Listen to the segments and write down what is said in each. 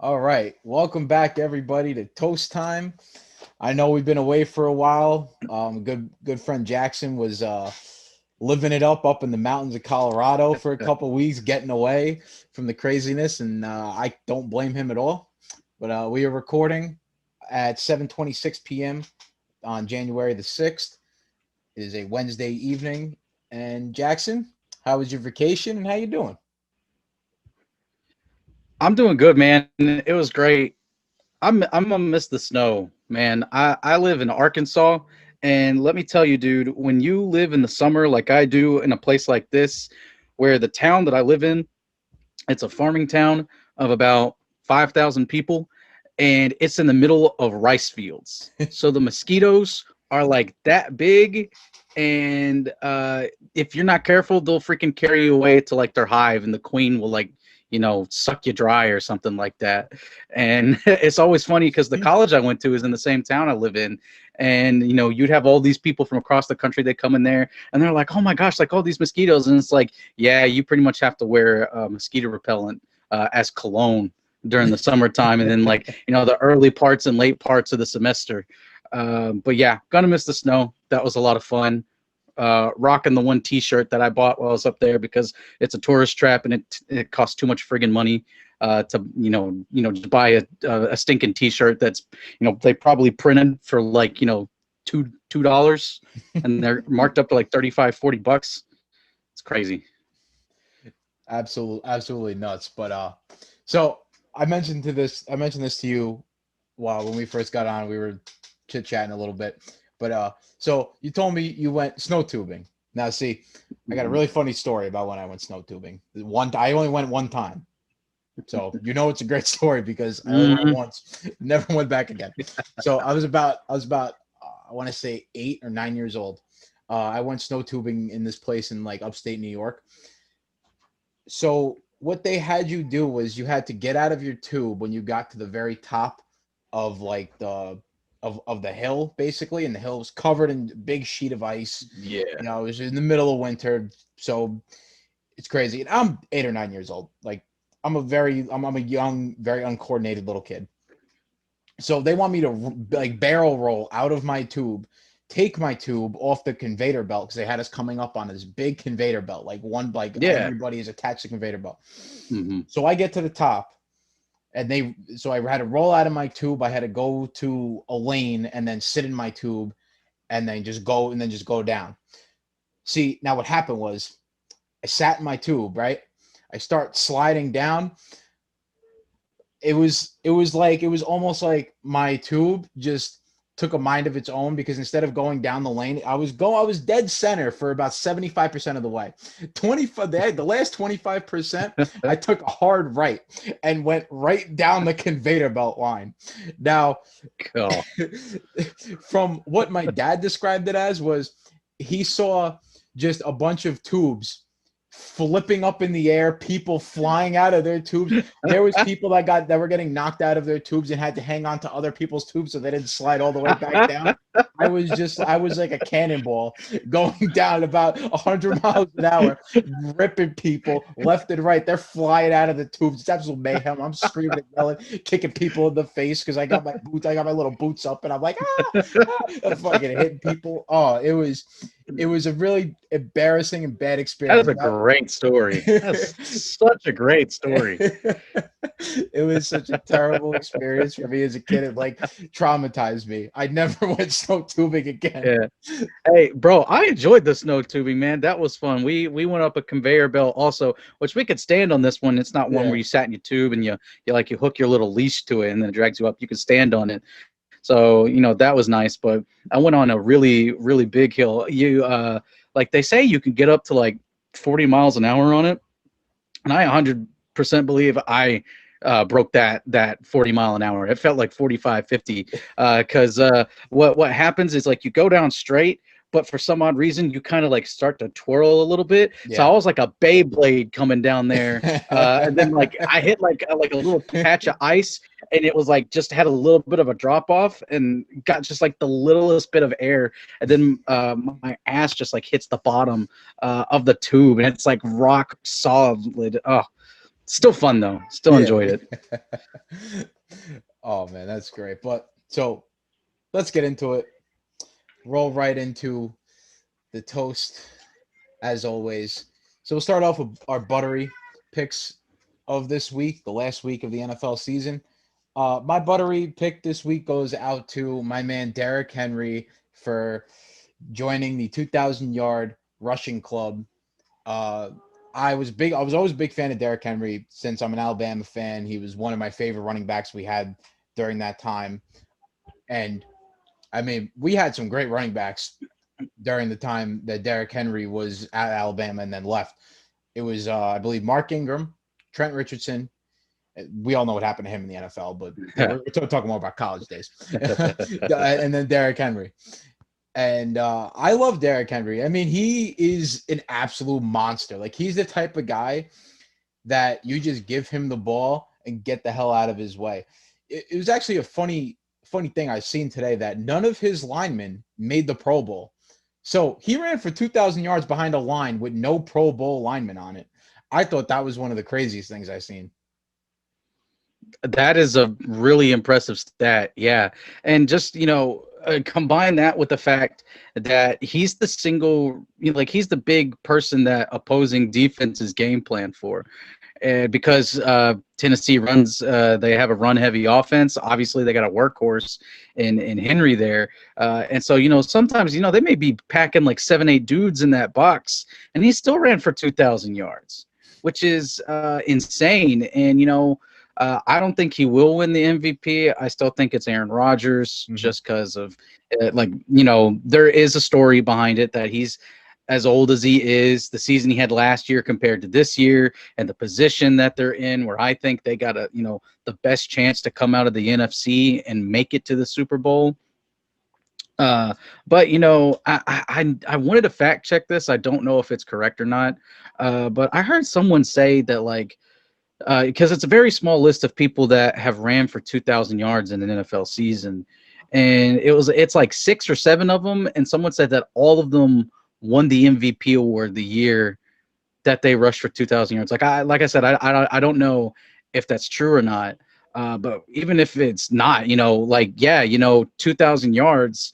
All right. Welcome back, everybody, to Toast Time. I know we've been away for a while. Good friend Jackson was living it up in the mountains of Colorado for a couple weeks, getting away from the craziness, and I don't blame him at all. But we are recording at 7:26 p.m. on January the 6th. It is a Wednesday evening. And Jackson, how was your vacation and how you doing? I'm doing good, man. It was great. I'm gonna miss the snow, man. I live in Arkansas, and let me tell you, dude, when you live in the summer like I do in a place like this, where the town that I live in, it's a farming town of about 5,000 people, and it's in the middle of rice fields. So the mosquitoes are like that big, and if you're not careful, they'll freaking carry you away to like their hive, and the queen will like suck you dry or something like that. And it's always funny because the college I went to is in the same town I live in, and you'd have all these people from across the country that come in there, and they're like, "Oh my gosh, like all these mosquitoes," and it's like, yeah, you pretty much have to wear mosquito repellent as cologne during the summertime, and then like the early parts and late parts of the semester. But yeah, gonna miss the snow. That was a lot of fun. Rocking the one T-shirt that I bought while I was up there because it's a tourist trap and it costs too much friggin' money to to buy a stinking T-shirt that's they probably printed for like $2 and they're marked up to like 35-40 bucks. It's crazy. Absolutely nuts. But so I mentioned this to you while when we first got on, we were chit chatting a little bit. But so you told me you went snow tubing. Now see, I got a Mhm. really funny story about when I went snow tubing. I only went one time. So it's a great story because I only went Mhm. once, never went back again. So I was about I want to say 8 or 9 years old. I went snow tubing in this place in like upstate New York. So what they had you do was you had to get out of your tube when you got to the very top of like the hill basically, and the hill was covered in a big sheet of ice. Yeah. It was in the middle of winter, so it's crazy. And I'm 8 or 9 years old. Like I'm a young, very uncoordinated little kid. So they want me to like barrel roll out of my tube, take my tube off the conveyor belt because they had us coming up on this big conveyor belt, like Yeah. everybody is attached to conveyor belt. Hmm. So I get to the top, and so I had to roll out of my tube. I had to go to a lane and then sit in my tube, and then just go down. See, now what happened was I sat in my tube, right? I start sliding down. It was almost like my tube just took a mind of its own because instead of going down the lane, I was dead center for about 75% of the way. 25 the last 25%, I took a hard right and went right down the conveyor belt line. Now, Cool. from what my dad described it as was he saw just a bunch of tubes flipping up in the air, people flying out of their tubes. There was people that were getting knocked out of their tubes and had to hang on to other people's tubes so they didn't slide all the way back down. I was like a cannonball going down about 100 miles an hour, ripping people left and right. They're flying out of the tubes. It's absolute mayhem. I'm screaming and yelling, kicking people in the face because I got my little boots up, and I'm like, I'm fucking hitting people. Oh, it was a really embarrassing and bad That is experience. a great story. That's such a great story. It was such a terrible experience for me as a kid. It like traumatized me. I never went snow tubing again. Yeah. Hey, bro, I enjoyed the snow tubing, man. That was fun. We went up a conveyor belt also, which we could stand on this one. It's not one Yeah. where you sat in your tube and you hook your little leash to it and then it drags you up. You could stand on it. So, that was nice. But I went on a really, really big hill. Like they say you can get up to like 40 miles an hour on it. And I 100% believe I broke that 40 mile an hour. It felt like 45, 50. Because what happens is like you go down straight, but for some odd reason you kind of like start to twirl a little bit. So I Yeah. was like a Beyblade coming down there, and then like I hit like a little patch of ice, and it was like just had a little bit of a drop off, and got just like the littlest bit of air, and then my ass just like hits the bottom of the tube, and it's like rock solid. Oh, Still fun though. Still Yeah. enjoyed it. Oh man, that's great. But so let's get into it. Roll right into the toast as always. So we'll start off with our buttery picks of this week, the last week of the NFL season. My buttery pick this week goes out to my man Derrick Henry for joining the 2,000-yard rushing club. I was always a big fan of Derrick Henry since I'm an Alabama fan. He was one of my favorite running backs we had during that time. And I mean, we had some great running backs during the time that Derrick Henry was at Alabama and then left. It was, I believe, Mark Ingram, Trent Richardson. We all know what happened to him in the NFL, but we're talking more about college days. And then Derrick Henry. And I love Derrick Henry. I mean, he is an absolute monster. Like, he's the type of guy that you just give him the ball and get the hell out of his way. It was actually a funny thing I've seen today that none of his linemen made the Pro Bowl. So he ran for 2,000 yards behind a line with no Pro Bowl lineman on it. I thought that was one of the craziest things I've seen. That is a really impressive stat. Yeah. And just, combine that with the fact that he's the he's the big person that opposing defenses game plan for. Because Tennessee runs, they have a run-heavy offense. Obviously, they got a workhorse in Henry there, and so sometimes they may be packing like 7-8 dudes in that box, and he still ran for 2,000 yards, which is insane. And I don't think he will win the MVP. I still think it's Aaron Rodgers, just because of there is a story behind it that he's as old as he is, the season he had last year compared to this year, and the position that they're in, where I think they got the best chance to come out of the NFC and make it to the Super Bowl. But I wanted to fact check this. I don't know if it's correct or not. But I heard someone say that because it's a very small list of people that have ran for 2,000 yards in an NFL season, and it's like 6 or 7 of them, and someone said that all of them won the MVP award the year that they rushed for 2,000 yards. Like I said, I don't know if that's true or not. But even if it's not, 2,000 yards,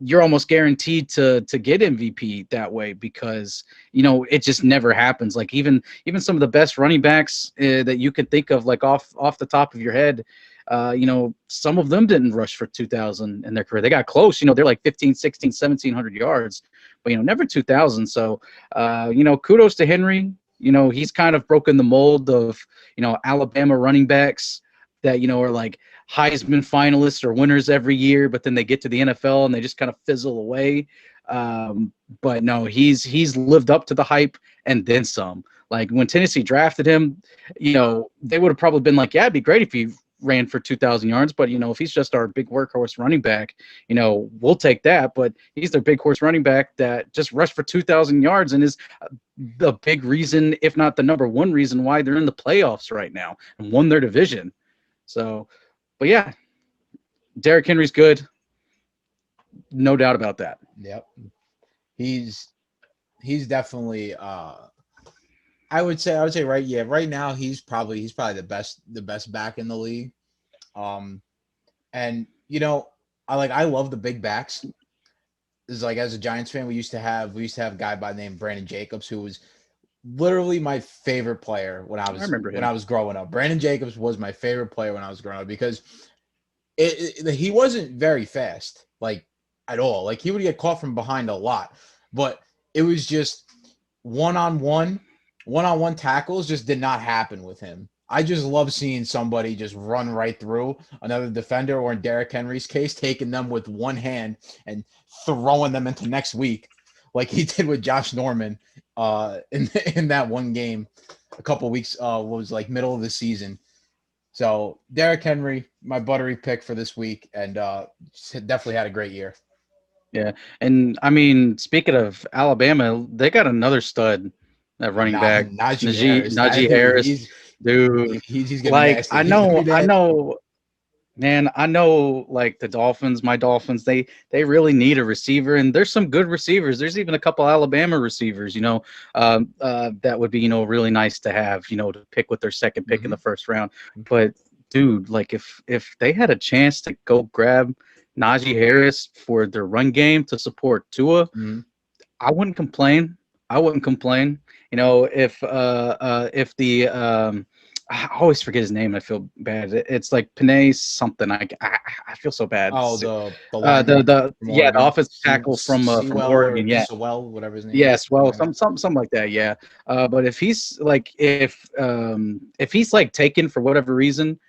you're almost guaranteed to get MVP that way, because it just never happens. Like even some of the best running backs that you can think of, like off the top of your head, some of them didn't rush for 2,000 in their career. They got close. They're like 15, 16, 1,700 yards, but never 2,000. So kudos to Henry. He's kind of broken the mold of Alabama running backs that are like Heisman finalists or winners every year, but then they get to the NFL and they just kind of fizzle away. But no, he's lived up to the hype and then some. Like when Tennessee drafted him, they would have probably been like, yeah, it'd be great if he ran for 2,000 yards, but if he's just our big workhorse running back, we'll take that. But he's their big horse running back that just rushed for 2,000 yards and is the big reason, if not the number one reason, why they're in the playoffs right now and won their division. So, but yeah, Derrick Henry's good, no doubt about that. Yep, he's definitely. I would say right now he's probably the best back in the league. And I love the big backs. Is like, as a Giants fan, we used to have a guy by the name Brandon Jacobs, who was literally my favorite player when I was growing up. Brandon Jacobs was my favorite player when I was growing up, because he wasn't very fast, like at all. Like he would get caught from behind a lot, but it was just one-on-one tackles just did not happen with him. I just love seeing somebody just run right through another defender, or in Derrick Henry's case, taking them with one hand and throwing them into next week, like he did with Josh Norman in that one game a couple weeks, was like middle of the season. So Derrick Henry, my buttery pick for this week, and definitely had a great year. Yeah, and I mean, speaking of Alabama, they got another stud at running back, Najee Harris. Dude, He's gonna like I know Man, I know like the Dolphins, my Dolphins, they really need a receiver, and there's some good receivers. There's even a couple Alabama receivers, that would be, really nice to have, to pick with their second pick in Hmm. the first round. But dude, like if they had a chance to go grab Najee Harris for their run game to support Tua, Hmm. I wouldn't complain. I wouldn't complain. If the I always forget his name. I feel bad. It's like Panay something. I feel so bad. Oh, the lineman from The Oregon, offensive tackle from Sewell or Oregon. Yeah. Sewell, whatever his name is. Yes, well, something like that, yeah. But if he's like taken for whatever reason,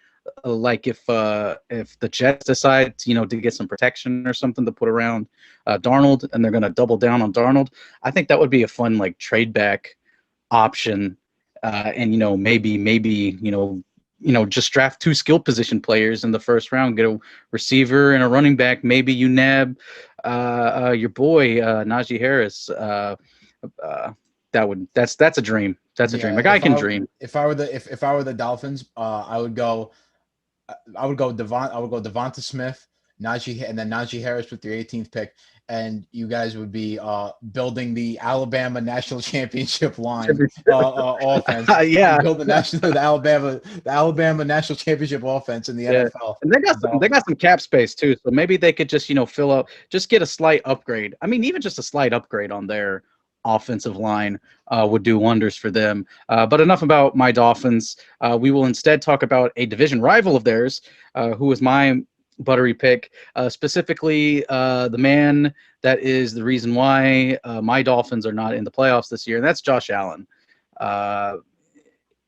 like if the Jets decide to get some protection or something to put around Darnold, and they're going to double down on Darnold, I think that would be a fun like trade back option, and maybe just draft two skill position players in the first round, get a receiver and a running back. Maybe you nab your boy Najee Harris. That's a dream. That's a dream. Yeah, A guy can dream. if I were the Dolphins, I would go Devonta Smith, Najee, and then Najee Harris with your 18th pick, and you guys would be building the Alabama national championship line offense. Yeah, Build the Alabama national championship offense in the yeah. NFL. And they got some cap space too, so maybe they could just fill up, just get a slight upgrade. I mean, even just a slight upgrade on their offensive line would do wonders for them. But enough about my Dolphins. We will instead talk about a division rival of theirs, who was my buttery pick, specifically the man that is the reason why my Dolphins are not in the playoffs this year, and that's Josh Allen. Uh,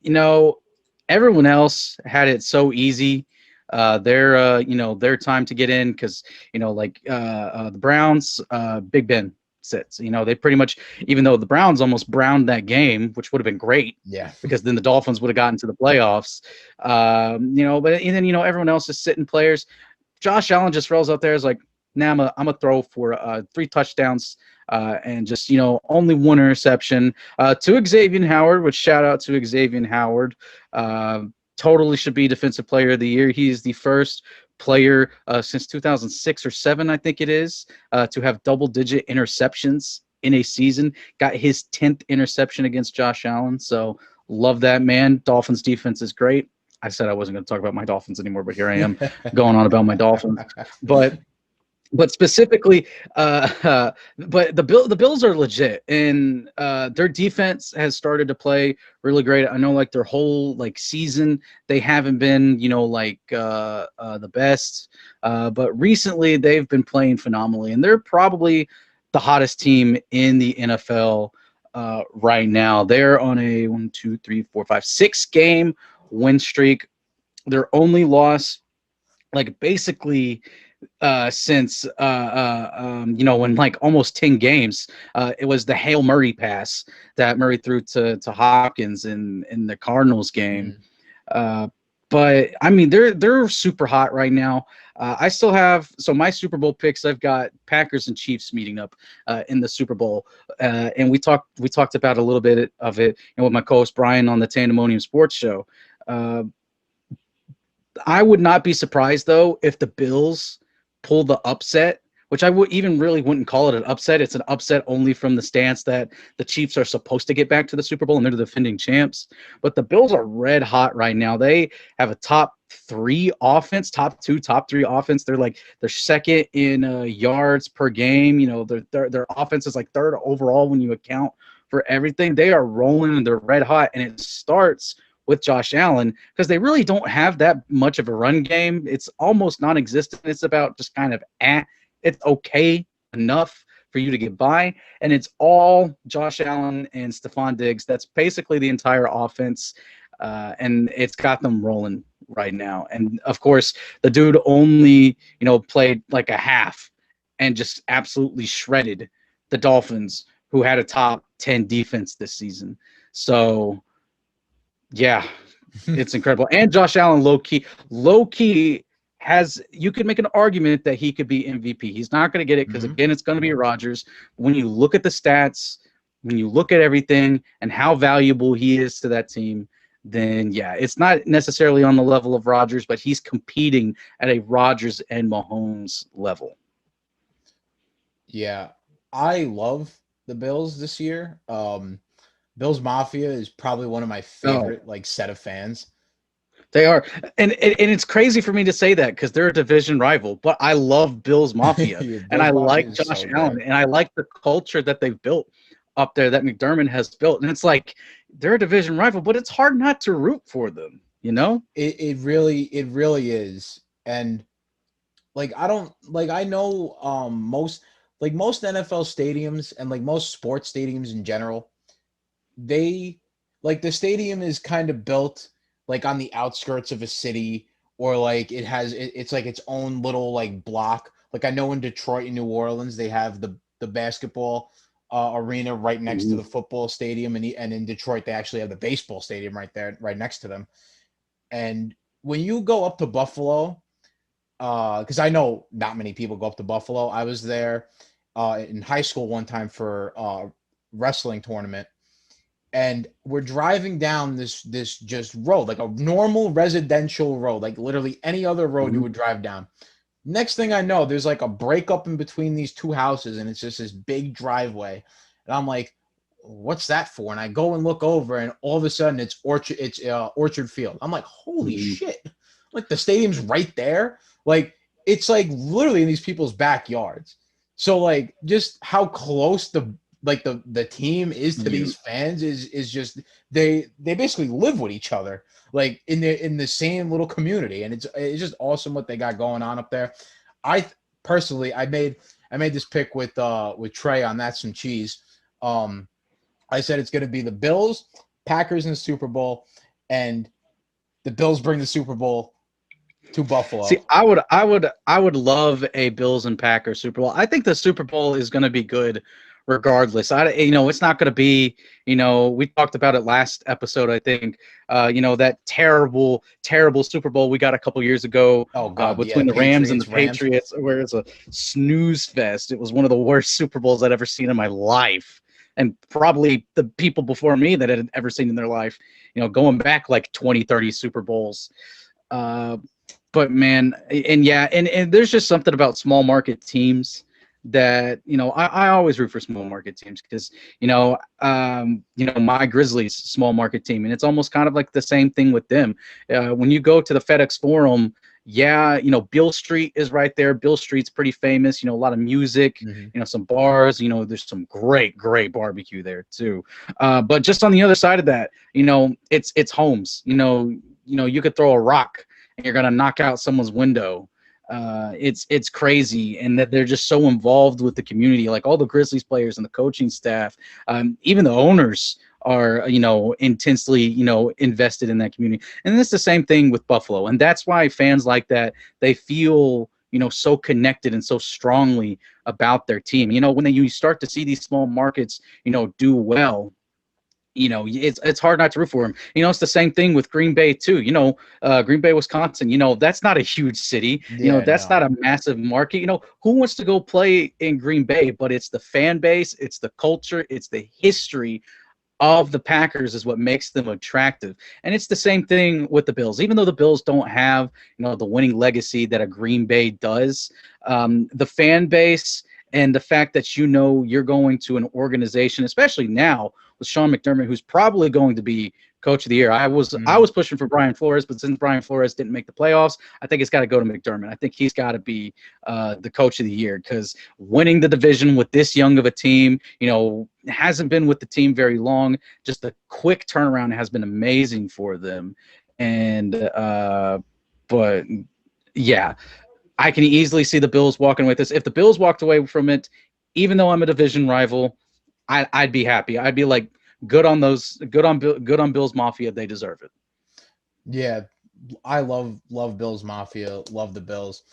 you know, Everyone else had it so easy. Their time to get in, because the Browns, Big Ben sits. They pretty much, even though the Browns almost browned that game, which would have been great Yeah. because then the Dolphins would have gotten to the playoffs. But and then everyone else is sitting players. Josh Allen just rolls out there as like, nah, I'm a throw for 3 touchdowns and just only 1 interception to Xavier Howard. Which, shout out to Xavier Howard. Totally should be Defensive Player of the Year. He's the first player since 2006 or 7, I think it is, to have double-digit interceptions in a season. Got his 10th interception against Josh Allen. So love that, man. Dolphins defense is great. I said I wasn't going to talk about my Dolphins anymore, but here I am going on about my Dolphins. But specifically, but the Bills are legit, and their defense has started to play really great. I know, like, their whole season, they haven't been the best, but recently they've been playing phenomenally, and they're probably the hottest team in the NFL right now. They're on a 1, 2, 3, 4, 5, 6-game win streak. Their only loss, basically since in almost 10 games, it was the Hail Murray pass that Murray threw to Hopkins in the Cardinals game. But I mean, they're super hot right now. I still have my Super Bowl picks. I've got Packers and Chiefs meeting up in the Super Bowl, and we talked about a little bit of it with my co-host Brian on the Tandemonium Sports Show. I would not be surprised though if the Bills pull the upset, which I would even really wouldn't call it an upset. It's an upset only from the stance that the Chiefs are supposed to get back to the Super Bowl and they're the defending champs. But the Bills are red hot right now. They have a top 3 offense, top 2, top 3 offense. They're second in yards per game. Their offense is 3rd overall when you account for everything. They are rolling and they're red hot, and it starts with Josh Allen, because they really don't have that much of a run game. It's almost non-existent. It's about just kind of it's okay enough for you to get by, and it's all Josh Allen and Stephon Diggs. That's basically the entire offense, and it's got them rolling right now. And of course, the dude only played like a half and just absolutely shredded the Dolphins, who had a top 10 defense this season. So yeah, it's incredible. And Josh Allen, low key you could make an argument that he could be MVP. He's not going to get it because again, it's going to be Rodgers. When you look at the stats, when you look at everything and how valuable he is to that team, then yeah, it's not necessarily on the level of Rodgers, but he's competing at a Rodgers and Mahomes level. Yeah, I love the Bills this year. Bills Mafia is probably one of my Oh, favorite like set of fans. they are, and it's crazy for me to say that because they're a division rival. But I love Bills Mafia, Yeah, and I Bills Mafia like is Josh so Allen, good. and I like the culture that they've built up there that McDermott has built. And it's like they're a division rival, but it's hard not to root for them. You know? It really is. And like I don't like I know most NFL stadiums and like most sports stadiums in general, they like the stadium is kind of built like on the outskirts of a city, or like it's like its own little like block. Like I know in Detroit and New Orleans they have the basketball arena right next to Mhm. the football stadium, and in Detroit they actually have the baseball stadium right there right next to them. And when you go up to Buffalo, because I know not many people go up to Buffalo. I was there in high school one time for wrestling tournament, and we're driving down this just road, like a normal residential road, like literally any other road you Mhm. would drive down. Next thing I know, there's like a breakup in between these two houses, and it's just this big driveway. And I'm like, "What's that for?" And I go and look over, and all of a sudden, it's Orchard Field. I'm like, "Holy Mhm. shit!" Like the stadium's right there. Like it's like literally in these people's backyards. So like just how close the team is to Yeah. these fans is just they basically live with each other, like in the same little community, and it's just awesome what they got going on up there. I personally I made this pick with Trey on That's Some Cheese. um I said it's going to be the Bills, Packers in the Super Bowl, and the Bills bring the Super Bowl to See, Buffalo. I would love a Bills and Packers Super Bowl. I think the Super Bowl is going to be good regardless. It's not going to be, we talked about it last episode, I think, that terrible, terrible Super Bowl we got a couple years ago Oh god, yeah, between the Rams and the Patriots Rams. Patriots, where it's a snooze fest. It was one of the worst Super Bowls I'd ever seen in my life. And probably the people before me that had ever seen in their life, going back like 20, 30 Super Bowls. Uh, but man, and yeah, and there's just something about small market teams that I always root for small market teams because my Grizzlies small market team, and it's almost kind of like the same thing with them. When you go to the FedEx Forum, yeah, Bill Street is right there. Bill Street's pretty famous. A lot of music, Mhm. some bars. There's some great, great barbecue there too. But just on the other side of that, it's homes. You could throw a rock and you're gonna knock out someone's window. It's crazy, and that they're just so involved with the community. Like all the Grizzlies players and the coaching staff, even the owners are intensely invested in that community. And it's the same thing with Buffalo, and that's why fans like that, they feel so connected and so strongly about their team. When you start to see these small markets do well, it's hard not to root for them. It's the same thing with Green Bay too. Green Bay, Wisconsin. That's not a huge city. Yeah, That's no. not a massive market. Who wants to go play in Green Bay? But it's the fan base, it's the culture, it's the history of the Packers is what makes them attractive. And it's the same thing with the Bills. Even though the Bills don't have, the winning legacy that a Green Bay does, the fan base and the fact that you're going to an organization, especially now with Sean McDermott, who's probably going to be coach of the year. I was Mhm. pushing for Brian Flores, but since Brian Flores didn't make the playoffs, I think it's got to go to McDermott. I think he's got to be the coach of the year because winning the division with this young of a team, hasn't been with the team very long. Just the quick turnaround has been amazing for them. And but yeah, I can easily see the Bills walking away with this. If the Bills walked away from it, even though I'm a division rival, I'd be happy. I'd be like, good on those, good on Bills Mafia. They deserve it. Yeah, I love Bills Mafia, love the Bills.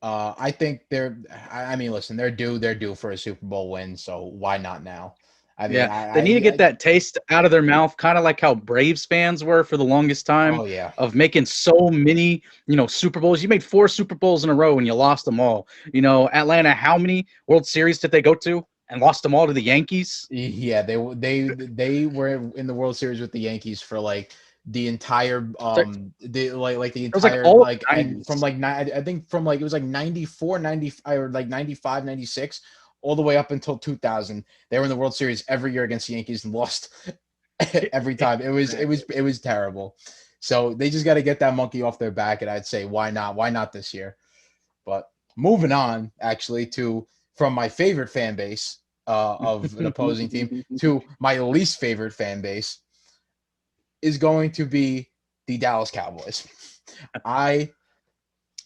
I think I mean, listen, they're due for a Super Bowl win, so why not now? I mean, Yeah, they need to get that taste out of their mouth, kind of like how Braves fans were for the longest time oh yeah. of making so many, Super Bowls. You made 4 Super Bowls in a row and you lost them all. Atlanta, how many World Series did they go to and lost them all to the Yankees? Yeah, they were in the World Series with the Yankees for like the entire the It was like entire all like, the and from 90s. like I think from like it was like 94, 90 or like 95, 96, all the way up until 2000. They were in the World Series every year against the Yankees and lost every time. It was terrible. So they just got to get that monkey off their back, and I'd say why not? Why not this year? But moving on, actually, to from my favorite fan base of an opposing team to my least favorite fan base is going to be the Dallas Cowboys. I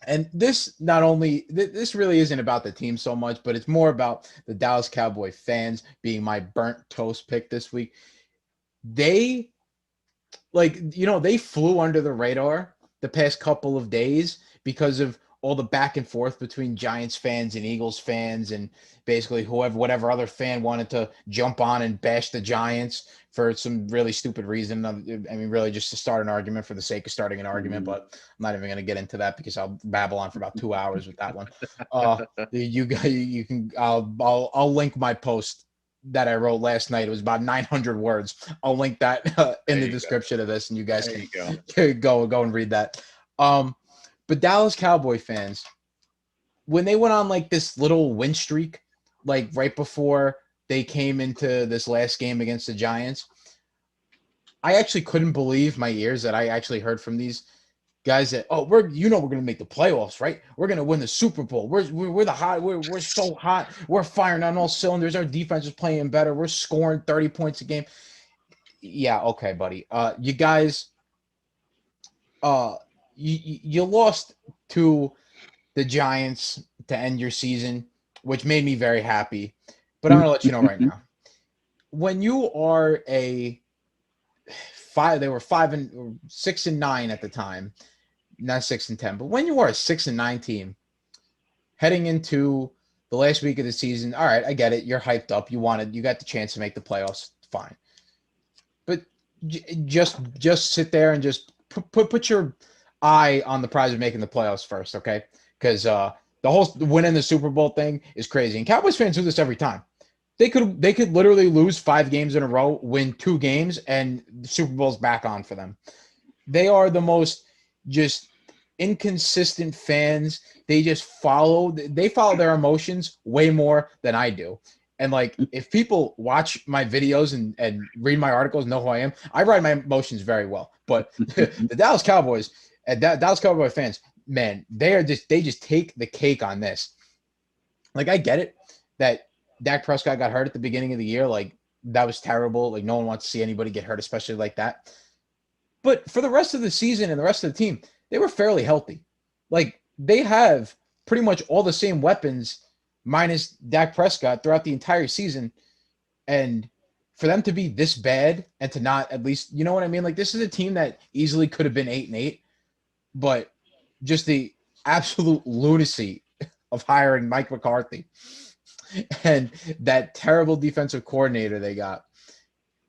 and this not only this really isn't about the team so much, but it's more about the Dallas Cowboy fans being my burnt toast pick this week. They they flew under the radar the past couple of days because of all the back and forth between Giants fans and Eagles fans, and basically whatever other fan wanted to jump on and bash the Giants for some really stupid reason. I mean, really just to start an argument for the sake of starting an argument, but I'm not even going to get into that because I'll babble on for about 2 hours with that one. You can I'll link my post that I wrote last night. It was about 900 words. I'll link that in the description of this, and you guys can go and read that. But Dallas Cowboy fans, when they went on like this little win streak, like right before they came into this last game against the Giants, I actually couldn't believe my ears that I actually heard from these guys that, we're going to make the playoffs, right? We're going to win the Super Bowl. We're the hot. We're so hot. We're firing on all cylinders. Our defense is playing better. We're scoring 30 points a game. Yeah, okay, buddy. You guys, you lost to the Giants to end your season, which made me very happy. But I'm going to let you know right now, when you are they were 6-9 at the time, not 6-10, but when you are a 6-9 team heading into the last week of the season, all right, I get it. You're hyped up. You got the chance to make the playoffs. Fine. But just sit there and just put your eye on the prize of making the playoffs first, okay? Because the whole winning the Super Bowl thing is crazy, and Cowboys fans do this every time. They could literally lose 5 games in a row, win 2 games, and the Super Bowl's back on for them. They are the most just inconsistent fans. They follow their emotions way more than I do. And like, if people watch my videos and read my articles, know who I am, I ride my emotions very well. But the Dallas Cowboys and Dallas Cowboy fans, man, they just take the cake on this. Like, I get it that Dak Prescott got hurt at the beginning of the year. Like, that was terrible. Like, no one wants to see anybody get hurt, especially like that. But for the rest of the season and the rest of the team, they were fairly healthy. Like, they have pretty much all the same weapons minus Dak Prescott throughout the entire season. And for them to be this bad and to not at least, you know what I mean? Like, this is a team that easily could have been 8-8, but just the absolute lunacy of hiring Mike McCarthy and that terrible defensive coordinator they got.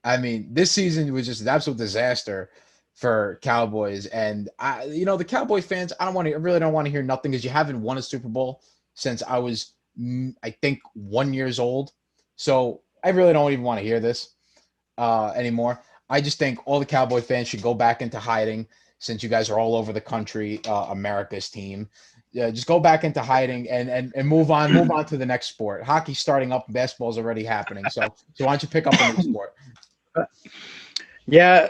I mean, this season was just an absolute disaster for Cowboys. And the Cowboy fans, I really don't want to hear nothing, because you haven't won a Super Bowl since I was, I think, 1 year old. So I really don't even want to hear this anymore. I just think all the Cowboy fans should go back into hiding, since you guys are all over the country, America's team. Just go back into hiding and move on to the next sport. Hockey's starting up, basketball's already happening. So why don't you pick up a new sport? Yeah,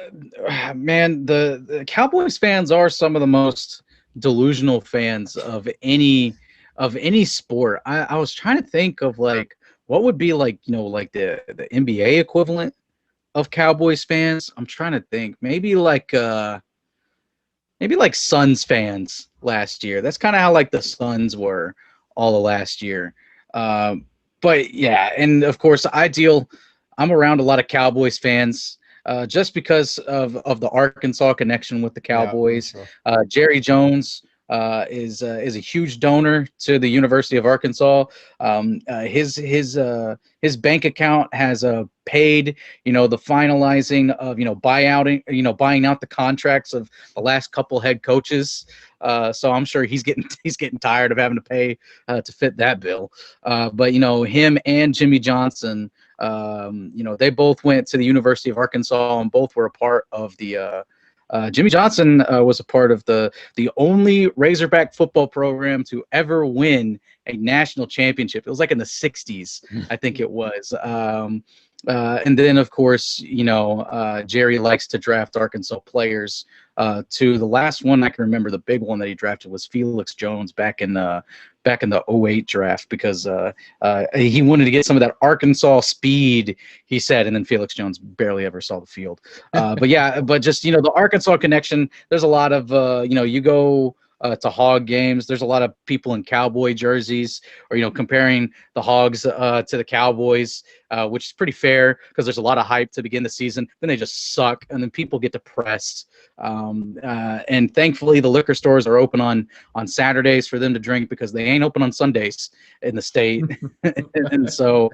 man, the Cowboys fans are some of the most delusional fans of any sport. I was trying to think of like what would be like, like the NBA equivalent of Cowboys fans. I'm trying to think. Maybe like Suns fans last year. That's kind of how like the Suns were all of last year. But yeah, and of course I'm around a lot of Cowboys fans. Just because of the Arkansas connection with the Cowboys. Yeah, sure. Jerry Jones is a huge donor to the University of Arkansas. His bank account has paid the finalizing of buying out the contracts of the last couple head coaches. So I'm sure he's getting tired of having to pay to fit that bill. But him and Jimmy Johnson. They both went to the University of Arkansas, and both were a part of the Jimmy Johnson was a part of the only Razorback football program to ever win a national championship. It was like in the 60s, I think it was. And then, of course, Jerry likes to draft Arkansas players. To the last one I can remember, the big one that he drafted was Felix Jones back in the '08 draft because he wanted to get some of that Arkansas speed, he said, and then Felix Jones barely ever saw the field. But yeah, but just the Arkansas connection. There's a lot of you go to Hog games. There's a lot of people in Cowboy jerseys, or comparing the Hogs to the Cowboys, which is pretty fair because there's a lot of hype to begin the season. Then they just suck, and then people get depressed. And thankfully, the liquor stores are open on Saturdays for them to drink because they ain't open on Sundays in the state, and so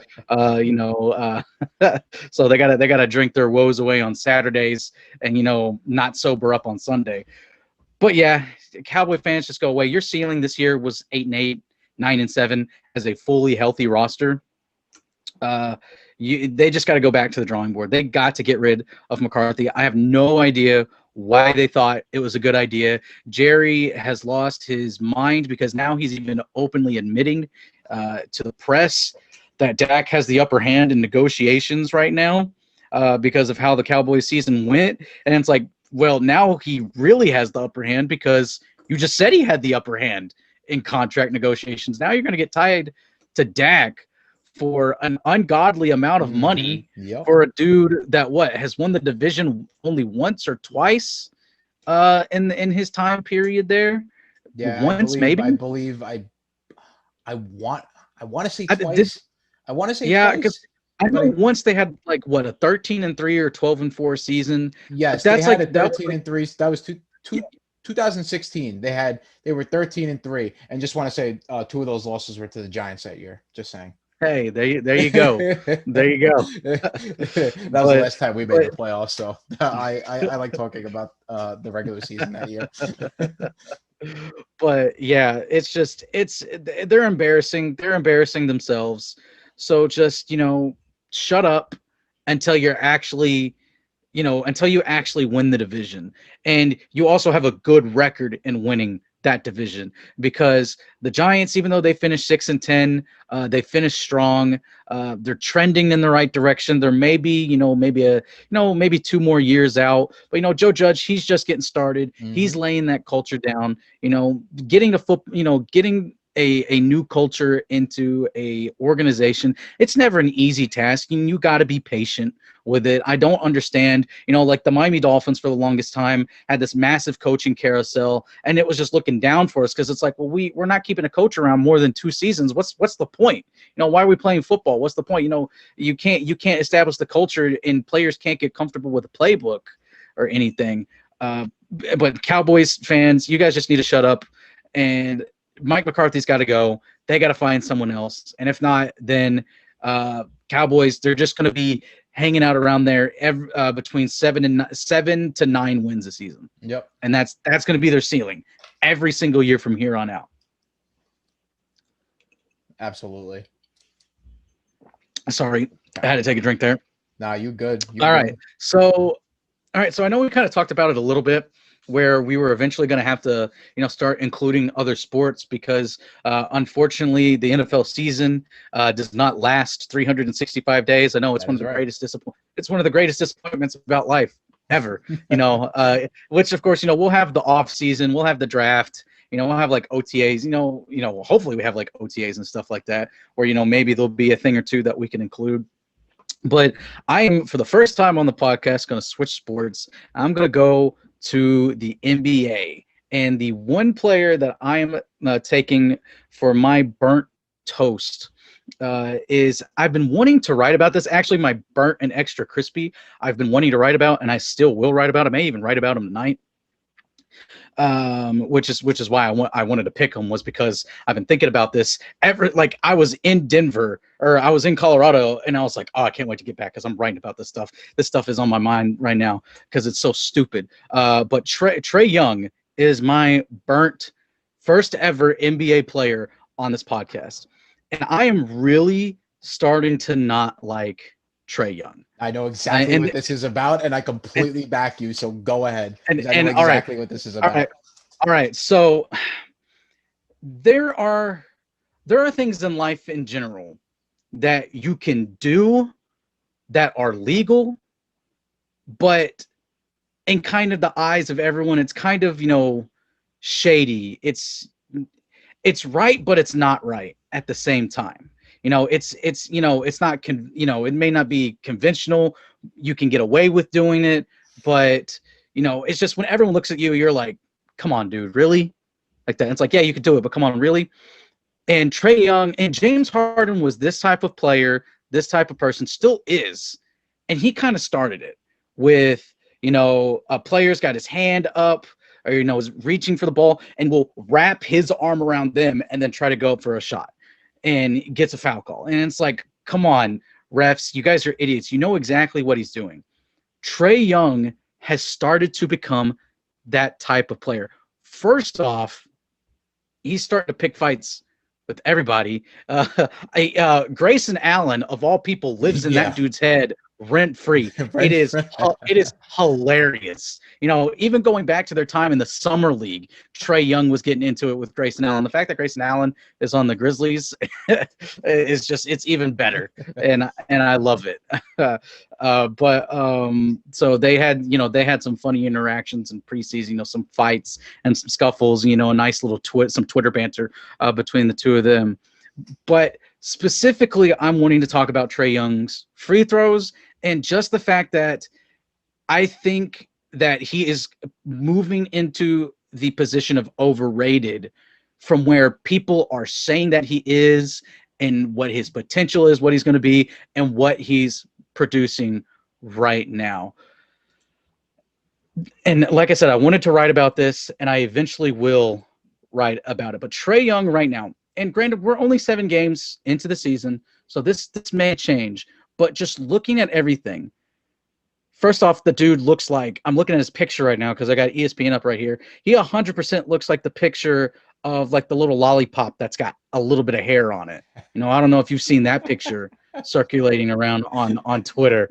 so they gotta drink their woes away on Saturdays and not sober up on Sunday. But yeah, Cowboy fans, just go away. Your ceiling this year was 8-8, 9-7 as a fully healthy roster. They just got to go back to the drawing board. They got to get rid of McCarthy. I have no idea why they thought it was a good idea. Jerry has lost his mind because now he's even openly admitting to the press that Dak has the upper hand in negotiations right now because of how the Cowboys season went. And it's like, well, now he really has the upper hand because you just said he had the upper hand in contract negotiations. Now you're going to get tied to Dak for an ungodly amount of money for a dude that has won the division only once or twice in his time period there. Yeah, once I believe I want to say twice. I want to say because I know once they had like a 13-3 or 12-4 season. Yes, that's they had a 13-3. That was 2016. They were 13-3, and just want to say 2 of those losses were to the Giants that year. Just saying. Hey, there you go. There you go. That was the last time we made the playoffs, so I like talking about the regular season that year. But yeah, they're embarrassing. They're embarrassing themselves. So just shut up until you actually win the division, and you also have a good record in winning that division, because the Giants, even though they finished 6-10, they finished strong. They're trending in the right direction. There may be, maybe 2 more years out, but Joe Judge, he's just getting started. Mm-hmm. He's laying that culture down. Getting getting a new culture into a organization, it's never an easy task, and you got to be patient with it. I don't understand, like the Miami Dolphins for the longest time had this massive coaching carousel, and it was just looking down for us because it's like, well, we're not keeping a coach around more than 2 seasons. What's the point? Why are we playing football? What's the point? You can't establish the culture, and players can't get comfortable with a playbook or anything. But Cowboys fans, you guys just need to shut up, and Mike McCarthy's got to go. They got to find someone else, and if not, then Cowboys, they're just going to be hanging out around there between 7 to 9 wins a season. Yep. And that's going to be their ceiling every single year from here on out. Absolutely. Sorry, I had to take a drink there. Nah, you good. All right. So I know we kind of talked about it a little bit, where we were eventually going to have to, start including other sports because, unfortunately, the NFL season does not last 365 days. I know it's one of the greatest It's one of the greatest disappointments about life ever. Which of course, we'll have the off season, we'll have the draft. We'll have like OTAs. Hopefully we have like OTAs and stuff like that, where maybe there'll be a thing or two that we can include. But I am, for the first time on the podcast, going to switch sports. I'm going to go to the NBA, and the one player that I am taking for my burnt toast is, I've been wanting to write about this. Actually, my burnt and extra crispy, I've been wanting to write about, and I still will write about. I may even write about him tonight. Which is why I wanted to pick him, was because I've been thinking about this like I was in Denver, or I was in Colorado, and I was like, oh, I can't wait to get back because I'm writing about this stuff. This stuff is on my mind right now because it's so stupid. But Trae Young is my burnt first ever NBA player on this podcast, and I am really starting to not like Trae Young. I know exactly and what this is about, and I completely back you. So go ahead, and, because I know and all right, exactly what this is all about. right, all right. So there are things in life in general that you can do that are legal, but in kind of the eyes of everyone, it's kind of, shady. It's right, but it's not right at the same time. It's not it may not be conventional. You can get away with doing it, but it's just when everyone looks at you, you're like, come on, dude, really? Like that. It's like, yeah, you could do it, but come on, really? And Trae Young and James Harden was this type of player, this type of person, still is. And he kind of started it with, a player's got his hand up or, is reaching for the ball and will wrap his arm around them and then try to go up for a shot and gets a foul call. And it's like, come on, refs, you guys are idiots. You know exactly what he's doing. Trae Young has started to become that type of player. First off, he's starting to pick fights with everybody. Grayson Allen, of all people, lives in that Yeah. dude's head rent free. Right. It is hilarious. Even going back to their time in the summer league, Trae Young was getting into it with Grayson Allen. The fact that Grayson Allen is on the Grizzlies is just, it's even better, and I love it. So they had some funny interactions in preseason, some fights and some scuffles, a nice little some Twitter banter between the two of them. But specifically, I'm wanting to talk about Trae Young's free throws and just the fact that I think that he is moving into the position of overrated from where people are saying that he is and what his potential is, what he's going to be, and what he's producing right now. And like I said, I wanted to write about this, and I eventually will write about it. But Trae Young right now, and granted, we're only 7 games into the season, so this may change. But just looking at everything, first off, the dude looks like, I'm looking at his picture right now because I got ESPN up right here. He 100% looks like the picture of like the little lollipop that's got a little bit of hair on it. I don't know if you've seen that picture circulating around on Twitter,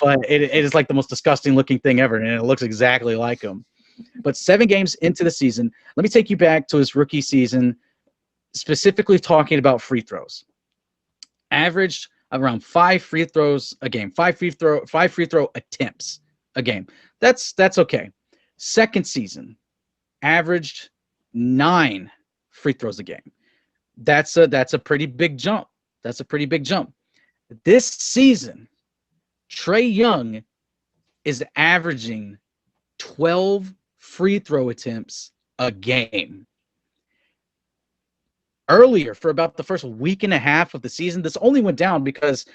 but it is like the most disgusting looking thing ever, and it looks exactly like him. But 7 games into the season, let me take you back to his rookie season, specifically talking about free throws. Averaged around 5 free throws a game, 5 free throw attempts a game. That's okay. Second season, averaged 9 free throws a game. That's a pretty big jump. This season, Trae Young is averaging 12 free throw attempts a game. Earlier, for about the first week and a half of the season, this only went down because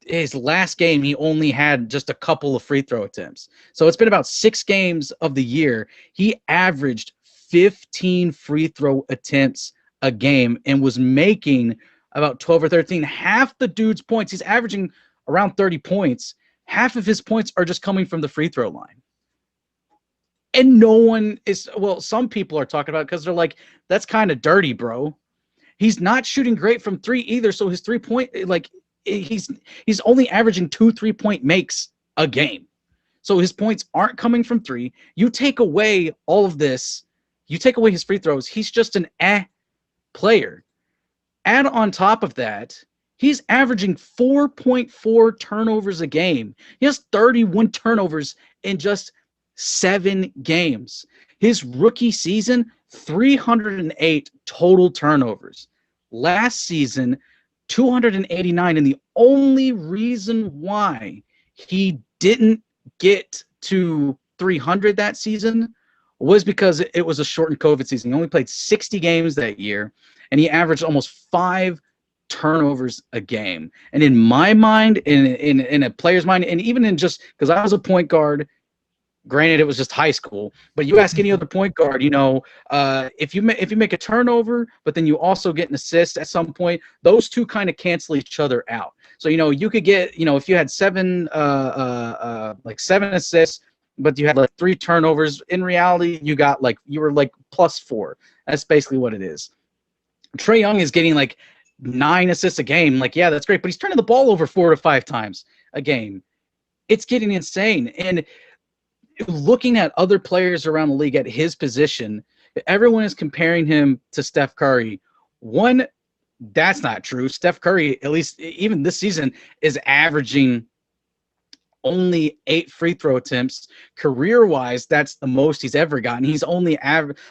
his last game, he only had just a couple of free throw attempts. So it's been about 6 games of the year. He averaged 15 free throw attempts a game and was making about 12 or 13. Half the dude's points, he's averaging around 30 points. Half of his points are just coming from the free throw line. And no one is, well, some people are talking about it because they're like, that's kind of dirty, bro. He's not shooting great from 3 either, so his 3-point, like, he's only averaging 2 3-point makes a game. So his points aren't coming from 3. You take away all of this, you take away his free throws, he's just an player. Add on top of that, he's averaging 4.4 turnovers a game. He has 31 turnovers in just 7 games. His rookie season, 308 total turnovers. Last season, 289. And the only reason why he didn't get to 300 that season was because it was a shortened COVID season. He only played 60 games that year, and he averaged almost 5 turnovers a game. And in my mind, in a player's mind, and even in just because I was a point guard, granted, it was just high school, but you ask any other point guard, if you make a turnover, but then you also get an assist at some point, those two kind of cancel each other out. So, you could get, if you had 7 assists, but you had like 3 turnovers, in reality, you were like +4. That's basically what it is. Trae Young is getting like 9 assists a game. Like, yeah, that's great, but he's turning the ball over 4 to 5 times a game. It's getting insane. And looking at other players around the league at his position, everyone is comparing him to Steph Curry. One, that's not true. Steph Curry, at least even this season, is averaging only 8 free throw attempts. Career-wise, that's the most he's ever gotten. He's only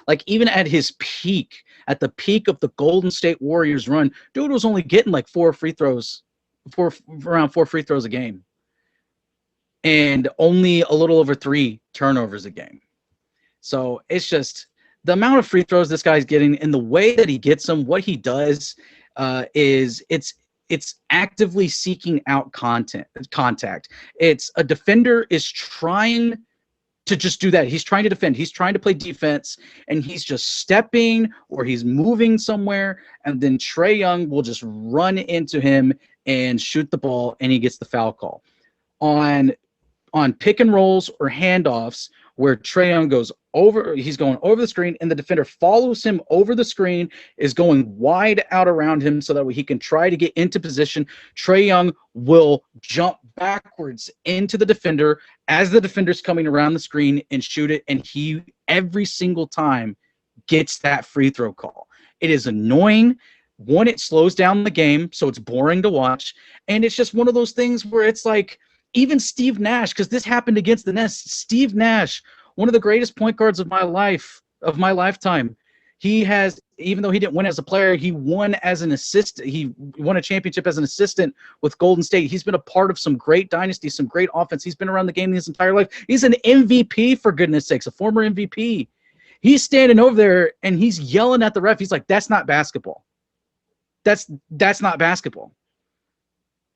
like even at his peak, at the peak of the Golden State Warriors run, dude was only getting like around 4 free throws a game. And only a little over 3 turnovers a game. So it's just the amount of free throws this guy's getting and the way that he gets them, what he does is it's actively seeking out contact. It's a defender is trying to just do that. He's trying to defend. He's trying to play defense, and he's just stepping or he's moving somewhere, and then Trae Young will just run into him and shoot the ball, and he gets the foul call. On pick and rolls or handoffs where Trae Young he's going over the screen and the defender follows him over the screen, is going wide out around him so that he can try to get into position. Trae Young will jump backwards into the defender as the defender's coming around the screen and shoot it, and he every single time gets that free throw call. It is annoying. One, it slows down the game, so it's boring to watch, and it's just one of those things where it's like, even Steve Nash, because this happened against the Nets. Steve Nash, one of the greatest point guards of my lifetime. He has, even though he didn't win as a player, he won as an assistant. He won a championship as an assistant with Golden State. He's been a part of some great dynasties, some great offense. He's been around the game his entire life. He's an MVP, for goodness sakes, a former MVP. He's standing over there and he's yelling at the ref. He's like, "That's not basketball. That's not basketball."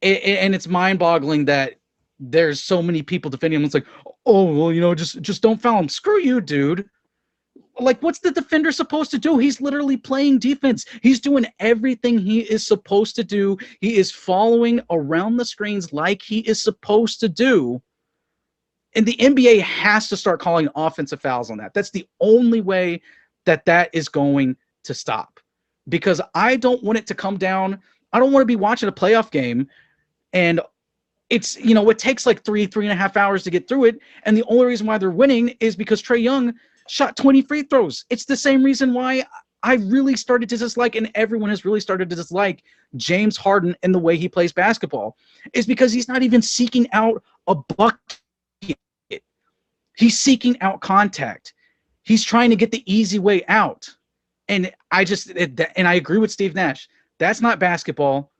And it's mind-boggling that there's so many people defending him. It's like, oh, well, just don't foul him. Screw you, dude. Like, what's the defender supposed to do? He's literally playing defense. He's doing everything he is supposed to do. He is following around the screens like he is supposed to do. And the NBA has to start calling offensive fouls on that. That's the only way that is going to stop. Because I don't want it to come down. I don't want to be watching a playoff game and it's, it takes like 3.5 hours to get through it. And the only reason why they're winning is because Trae Young shot 20 free throws. It's the same reason why I really started to dislike, and everyone has really started to dislike, James Harden and the way he plays basketball, is because he's not even seeking out a bucket. He's seeking out contact. He's trying to get the easy way out. And I agree with Steve Nash. That's not basketball.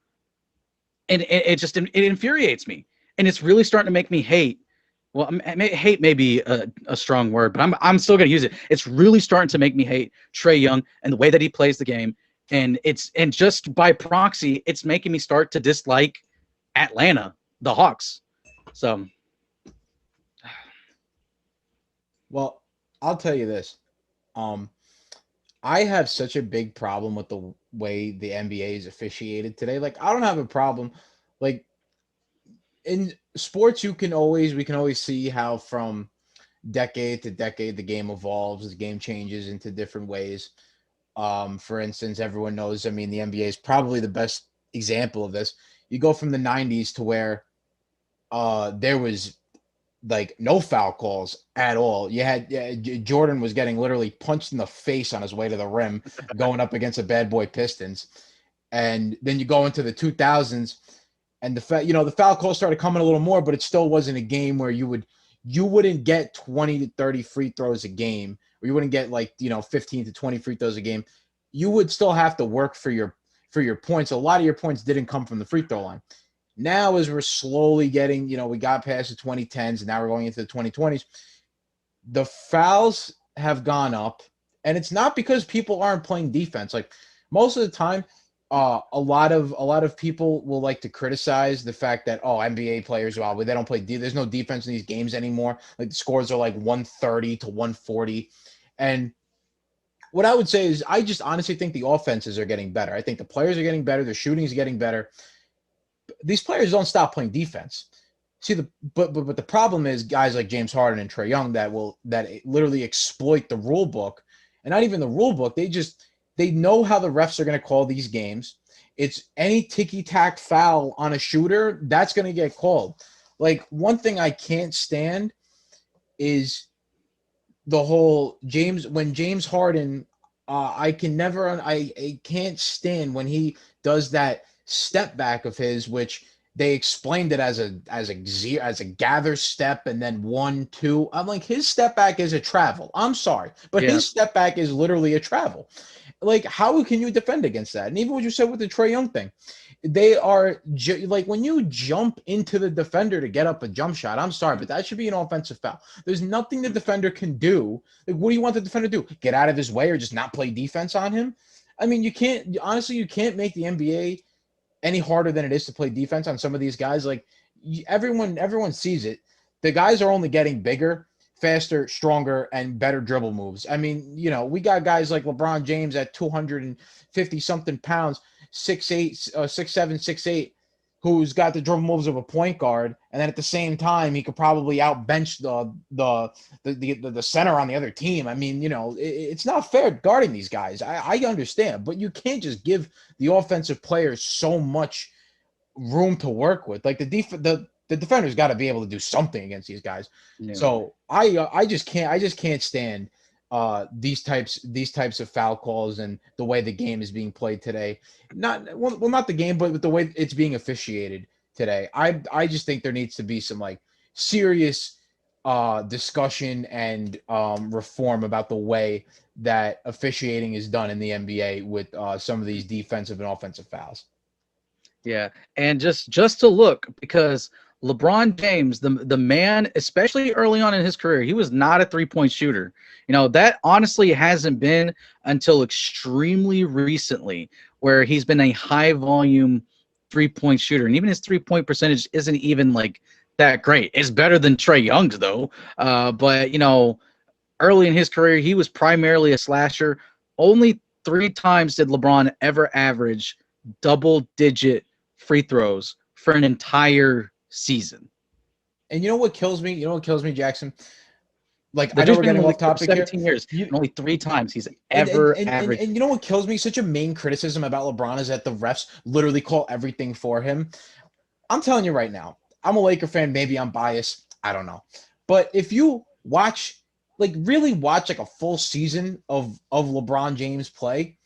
And it infuriates me, and it's really starting to make me hate. Well, hate may be a strong word, but I'm still going to use it. It's really starting to make me hate Trae Young and the way that he plays the game, and just by proxy, it's making me start to dislike Atlanta, the Hawks. So, well, I'll tell you this. I have such a big problem with the way the NBA is officiated today. Like, I don't have a problem. Like, in sports, we can always see how from decade to decade the game evolves, the game changes into different ways. For instance, everyone knows, the NBA is probably the best example of this. You go from the 90s to where there was like no foul calls at all. You had Jordan was getting literally punched in the face on his way to the rim going up against the bad boy Pistons. And then you go into the 2000s and the foul calls started coming a little more, but it still wasn't a game where you wouldn't get 20 to 30 free throws a game, or you wouldn't get 15 to 20 free throws a game. You would still have to work for your points. A lot of your points didn't come from the free throw line. Now, as we're slowly getting, we got past the 2010s and now we're going into the 2020s, the fouls have gone up, and it's not because people aren't playing defense. Like, most of the time, a lot of people will like to criticize the fact that, NBA players, they don't play there's no defense in these games anymore. Like, the scores are like 130 to 140. And what I would say is, I just honestly think the offenses are getting better. I think the players are getting better. The shooting is getting better. These players don't stop playing defense. See, but the problem is guys like James Harden and Trae Young that literally exploit the rule book, and not even the rule book. They know how the refs are going to call these games. It's any ticky-tack foul on a shooter that's going to get called. Like, one thing I can't stand is the whole James Harden. I can't stand when he does that step back of his, which they explained it as a gather step and then 1 2. I'm like, his step back is a travel. I'm sorry, but Yeah. his step back is literally a travel. Like, how can you defend against that? And even what you said with the Trae Young thing, they are like, when you jump into the defender to get up a jump shot. I'm sorry, but that should be an offensive foul. There's nothing the defender can do. Like, what do you want the defender to do? Get out of his way or just not play defense on him? I mean, you can't, honestly, you can't make the NBA any harder than it is to play defense on some of these guys. Like, everyone sees it. The guys are only getting bigger, faster, stronger, and better dribble moves. I mean, we got guys like LeBron James at 250 something pounds, 6'8", 6'7", 6'8", who's got the dribble moves of a point guard, and then at the same time he could probably outbench the center on the other team. I mean, it's not fair guarding these guys. I understand, but you can't just give the offensive players so much room to work with. Like, the defender's got to be able to do something against these guys. Yeah. So I just can't stand these types of foul calls and the way the game is being played today. Not the game, but with the way it's being officiated today. I just think there needs to be some, like, serious discussion and reform about the way that officiating is done in the NBA with some of these defensive and offensive fouls. Yeah, and just to look, because LeBron James, the man, especially early on in his career, he was not a 3-point shooter. That honestly hasn't been until extremely recently where he's been a high volume 3-point shooter, and even his 3-point percentage isn't even like that great. It's better than Trae Young's though. But early in his career, he was primarily a slasher. Only 3 times did LeBron ever average double-digit free throws for an entire season. And you know what kills me? Jackson? Like, The I know dude's we're been in getting the off league for topic here. 17 years, You, and only 3 times he's and, ever averaged. and you know what kills me? Such a main criticism about LeBron is that the refs literally call everything for him. I'm telling you right now, I'm a Laker fan. Maybe I'm biased. I don't know. But if you really watch like a full season of LeBron James play,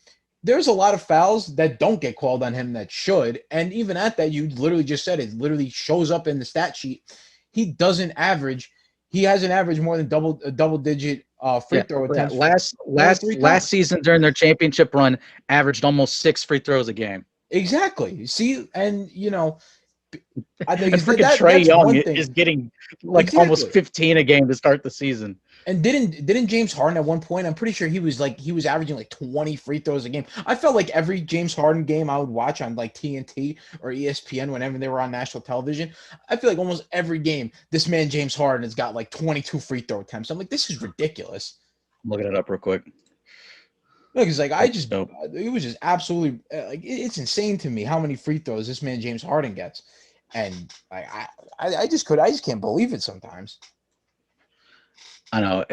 there's a lot of fouls that don't get called on him that should. And even at that, you literally just said it literally shows up in the stat sheet. He hasn't averaged more than double digit free throw attempts. Last season during their championship run, averaged almost 6 free throws a game. Exactly. See, and I think And freaking Trae Young is getting almost 15 a game to start the season. And didn't James Harden at one point? I'm pretty sure he was averaging like 20 free throws a game. I felt like every James Harden game I would watch on like TNT or ESPN whenever they were on national television. I feel like almost every game, this man James Harden has got like 22 free throw attempts. I'm like, this is ridiculous. I'm looking it up real quick. Because it was just absolutely it's insane to me how many free throws this man James Harden gets, and I just can't believe it sometimes. I know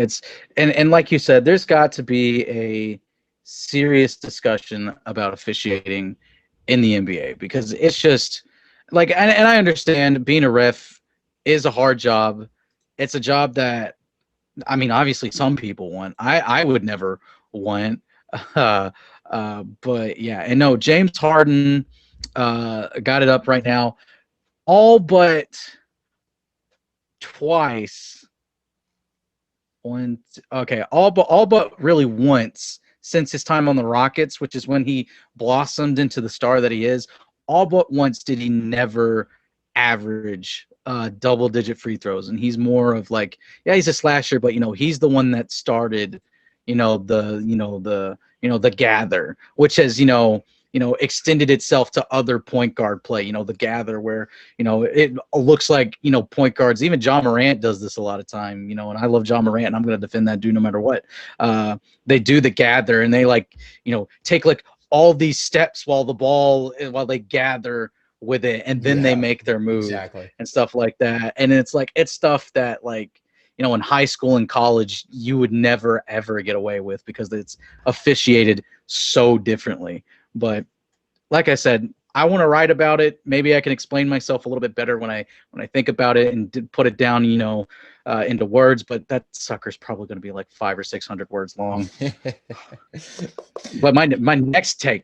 and like you said, there's got to be a serious discussion about officiating in the NBA, because it's just like, and I understand being a ref is a hard job. It's a job that, I mean, obviously some people want. I would never want. But yeah, and no, James Harden got it up right now. All but twice. All but really once since his time on the Rockets, which is when he blossomed into the star that he is. All but once did he never average double-digit free throws, and he's more of like, yeah, he's a slasher, but he's the one that started, the gather, which has extended itself to other point guard play. The gather where, it looks like, point guards, even John Morant does this a lot of time, and I love John Morant and I'm going to defend that dude no matter what. They do the gather and they take like all these steps while they gather with it, and then they make their move. Exactly. And stuff like that. And it's stuff that in high school and college, you would never, ever get away with because it's officiated so differently. But like I said, I want to write about it. Maybe I can explain myself a little bit better when I think about it and put it down, into words. But that sucker's probably going to be like 500 or 600 words long. But my next take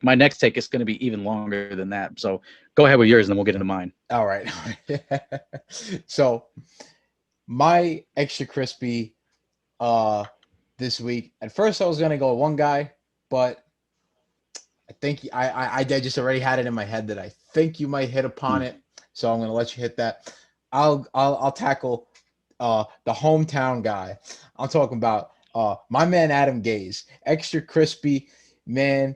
is going to be even longer than that. So go ahead with yours, and then we'll get into mine. All right. So my extra crispy this week. At first, I was gonna go with one guy, but I think I just already had it in my head that I think you might hit upon it. So I'm gonna let you hit that. I'll tackle the hometown guy. I'm talking about my man Adam Gase, extra crispy man.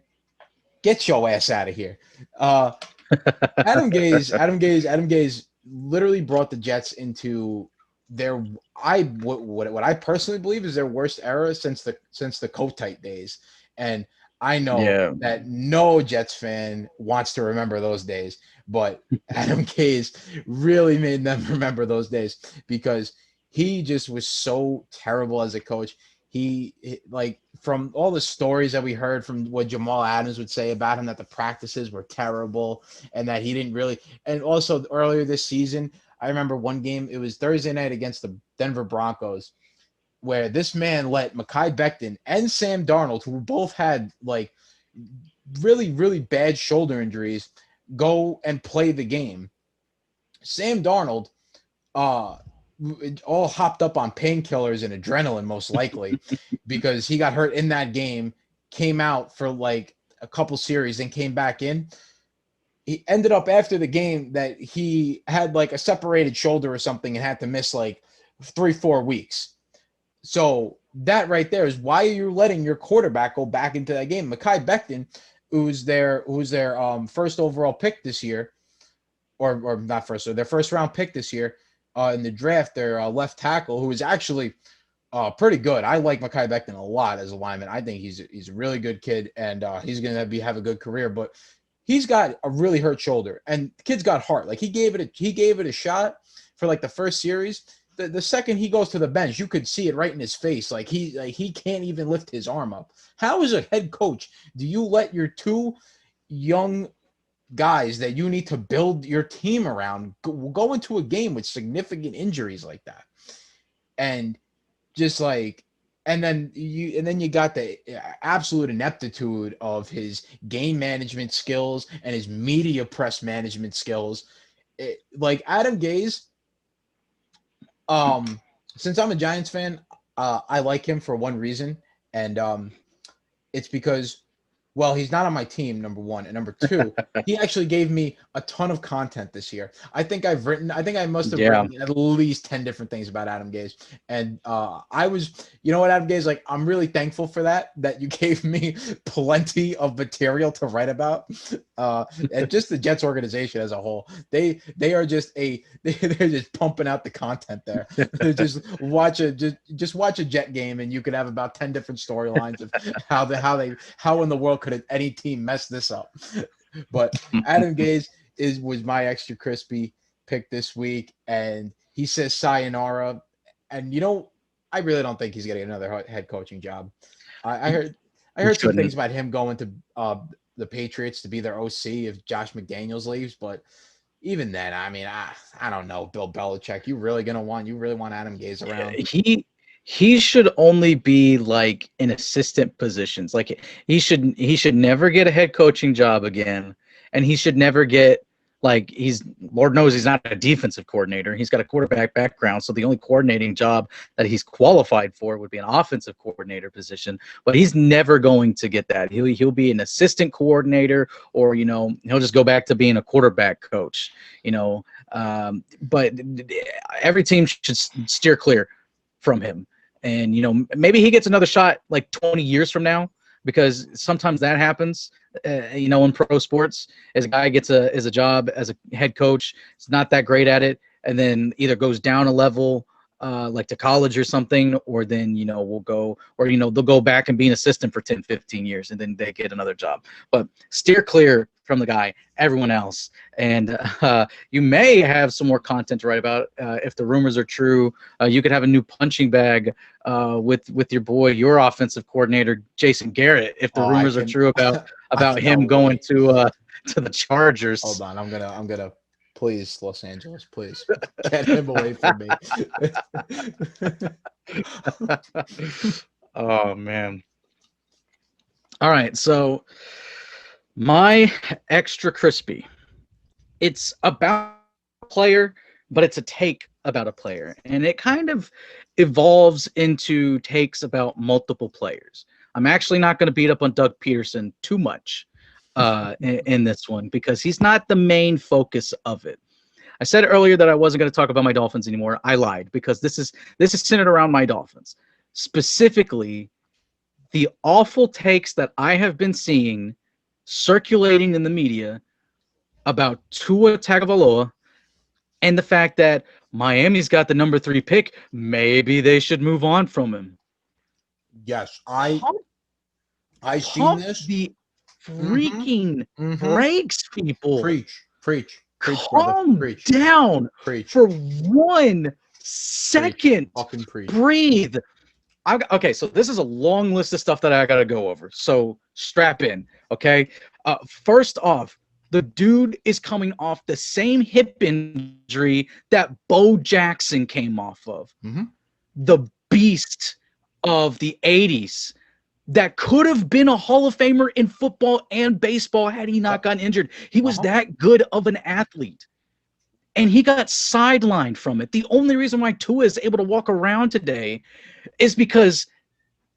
Get your ass out of here. Adam Gase literally brought the Jets into their what I personally believe is their worst era since the Kotite days. And I know that no Jets fan wants to remember those days, but Adam Gase really made them remember those days because he just was so terrible as a coach. He like from all the stories that we heard from what Jamal Adams would say about him, that the practices were terrible and that he didn't really. And also earlier this season, I remember one game, it was Thursday night against the Denver Broncos, where this man let Mekhi Becton and Sam Darnold, who both had like really, really bad shoulder injuries, go and play the game. Sam Darnold, all hopped up on painkillers and adrenaline, most likely, because he got hurt in that game, came out for like a couple series, and came back in. He ended up after the game that he had like a separated shoulder or something and had to miss like 3-4 weeks. So that right there is why you're letting your quarterback go back into that game. Mekhi Becton, who's their first overall pick this year, or not first, so their first round pick this year in the draft, their left tackle, who is actually pretty good. I like Mekhi Becton a lot as a lineman. I think he's a really good kid, and he's going to have a good career. But he's got a really hurt shoulder, and the kid's got heart. Like he gave it a shot for like the first series. The second he goes to the bench, you could see it right in his face. Like he can't even lift his arm up. How, as a head coach, do you let your two young guys that you need to build your team around go into a game with significant injuries like that? And just like, and then you got the absolute ineptitude of his game management skills and his media press management skills. Like Adam Gase, since I'm a Giants fan, I like him for one reason, and it's because, well, he's not on my team, number one, and number two, he actually gave me a ton of content this year. I think I must have written at least 10 different things about Adam Gase, and I was, you know what, Adam Gase, like, I'm really thankful for that you gave me plenty of material to write about, and just the Jets organization as a whole, they are just they're just pumping out the content there. just watch a Jet game, and you could have about 10 different storylines of how in the world could any team mess this up. But Adam Gase was my extra crispy pick this week, and he says sayonara. And I really don't think he's getting another head coaching job. I heard some things about him going to the Patriots to be their OC if Josh McDaniels leaves, but even then, I mean, I don't know, Bill Belichick. You really want Adam Gase around? He should only be like in assistant positions. Like he should never get a head coaching job again, and he should never get, like, Lord knows he's not a defensive coordinator. He's got a quarterback background, so the only coordinating job that he's qualified for would be an offensive coordinator position. But he's never going to get that. He'll be an assistant coordinator, or he'll just go back to being a quarterback coach. But every team should steer clear from him. And maybe he gets another shot like 20 years from now, because sometimes that happens. In pro sports, as a guy gets a job as a head coach, it's not that great at it, and then either goes down a level like to college or something, or then, we'll go, or, they'll go back and be an assistant for 10, 15 years and then they get another job. But steer clear from the guy, everyone else. And you may have some more content to write about if the rumors are true. You could have a new punching bag with your boy, your offensive coordinator, Jason Garrett, if the rumors are true about him going to the Chargers. Hold on, I'm gonna please, Los Angeles, please get him away from me. Oh man. All right, so my extra crispy. It's about a player, but it's a take about a player, and it kind of evolves into takes about multiple players. I'm actually not going to beat up on Doug Peterson too much in this one because he's not the main focus of it. I said earlier that I wasn't going to talk about my Dolphins anymore. I lied because this is centered around my Dolphins. Specifically, the awful takes that I have been seeing circulating in the media about Tua Tagovailoa and the fact that Miami's got the number 3 pick. Maybe they should move on from him. Yes, I seen this. The freaking breaks, people. Preach, calm brother. down for 1 second. Fucking preach. Breathe. Okay, so this is a long list of stuff that I got to go over. So strap in, okay? First off, the dude is coming off the same hip injury that Bo Jackson came off of. The beast of the 80s that could have been a Hall of Famer in football and baseball had he not gotten injured. He was that good of an athlete. And he got sidelined from it. The only reason why Tua is able to walk around today is because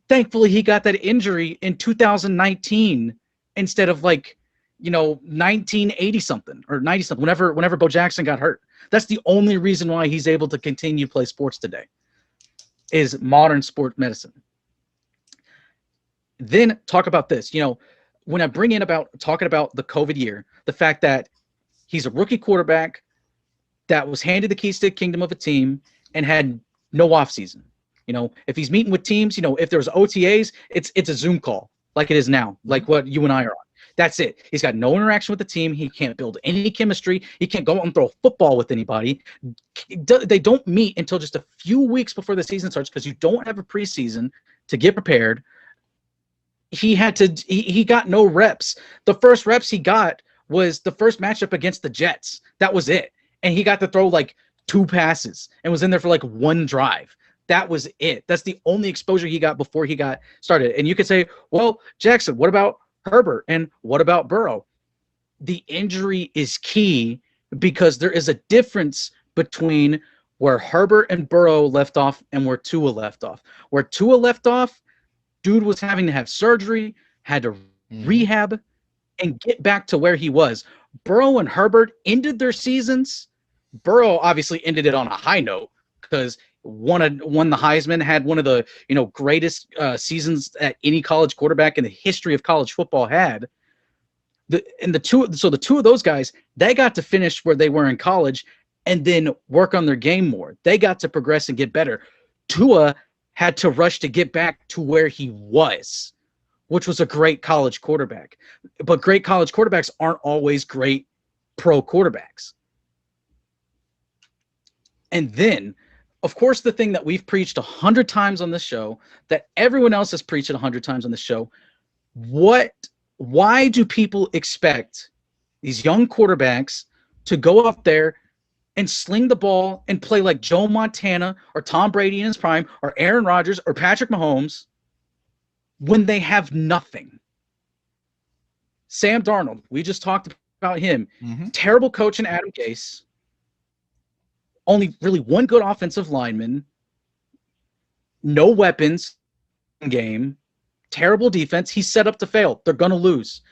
thankfully he got that injury in 2019 instead of 1980 something or 90 something, whenever Bo Jackson got hurt. That's the only reason why he's able to continue to play sports today, is modern sport medicine. Then talk about this. When I bring in about talking about the COVID year, the fact that he's a rookie quarterback that was handed the keys to the kingdom of a team and had no offseason. If he's meeting with teams, if there's OTAs, it's a Zoom call like it is now, like what you and I are on. That's it. He's got no interaction with the team. He can't build any chemistry. He can't go out and throw a football with anybody. They don't meet until just a few weeks before the season starts because you don't have a preseason to get prepared. He got no reps. The first reps he got was the first matchup against the Jets. That was it. And he got to throw 2 passes and was in there for 1 drive. That was it. That's the only exposure he got before he got started. And you could say, well, Jackson, what about Herbert? And what about Burrow? The injury is key because there is a difference between where Herbert and Burrow left off and where Tua left off. Where Tua left off, dude was having to have surgery, had to rehab, and get back to where he was. Burrow and Herbert ended their seasons. Burrow obviously ended it on a high note because won the Heisman, had one of the greatest seasons that any college quarterback in the history of college football had. The two of those guys, they got to finish where they were in college and then work on their game more. They got to progress and get better. Tua had to rush to get back to where he was, which was a great college quarterback. But great college quarterbacks aren't always great pro quarterbacks. And then, of course, the thing that we've preached 100 times on this show, that everyone else has preached 100 times on this show, why do people expect these young quarterbacks to go up there and sling the ball and play like Joe Montana or Tom Brady in his prime or Aaron Rodgers or Patrick Mahomes when they have nothing? Sam Darnold, we just talked about him. Terrible coach in Adam Gase. Only really one good offensive lineman. No weapons in game. Terrible defense. He's set up to fail. They're going to lose.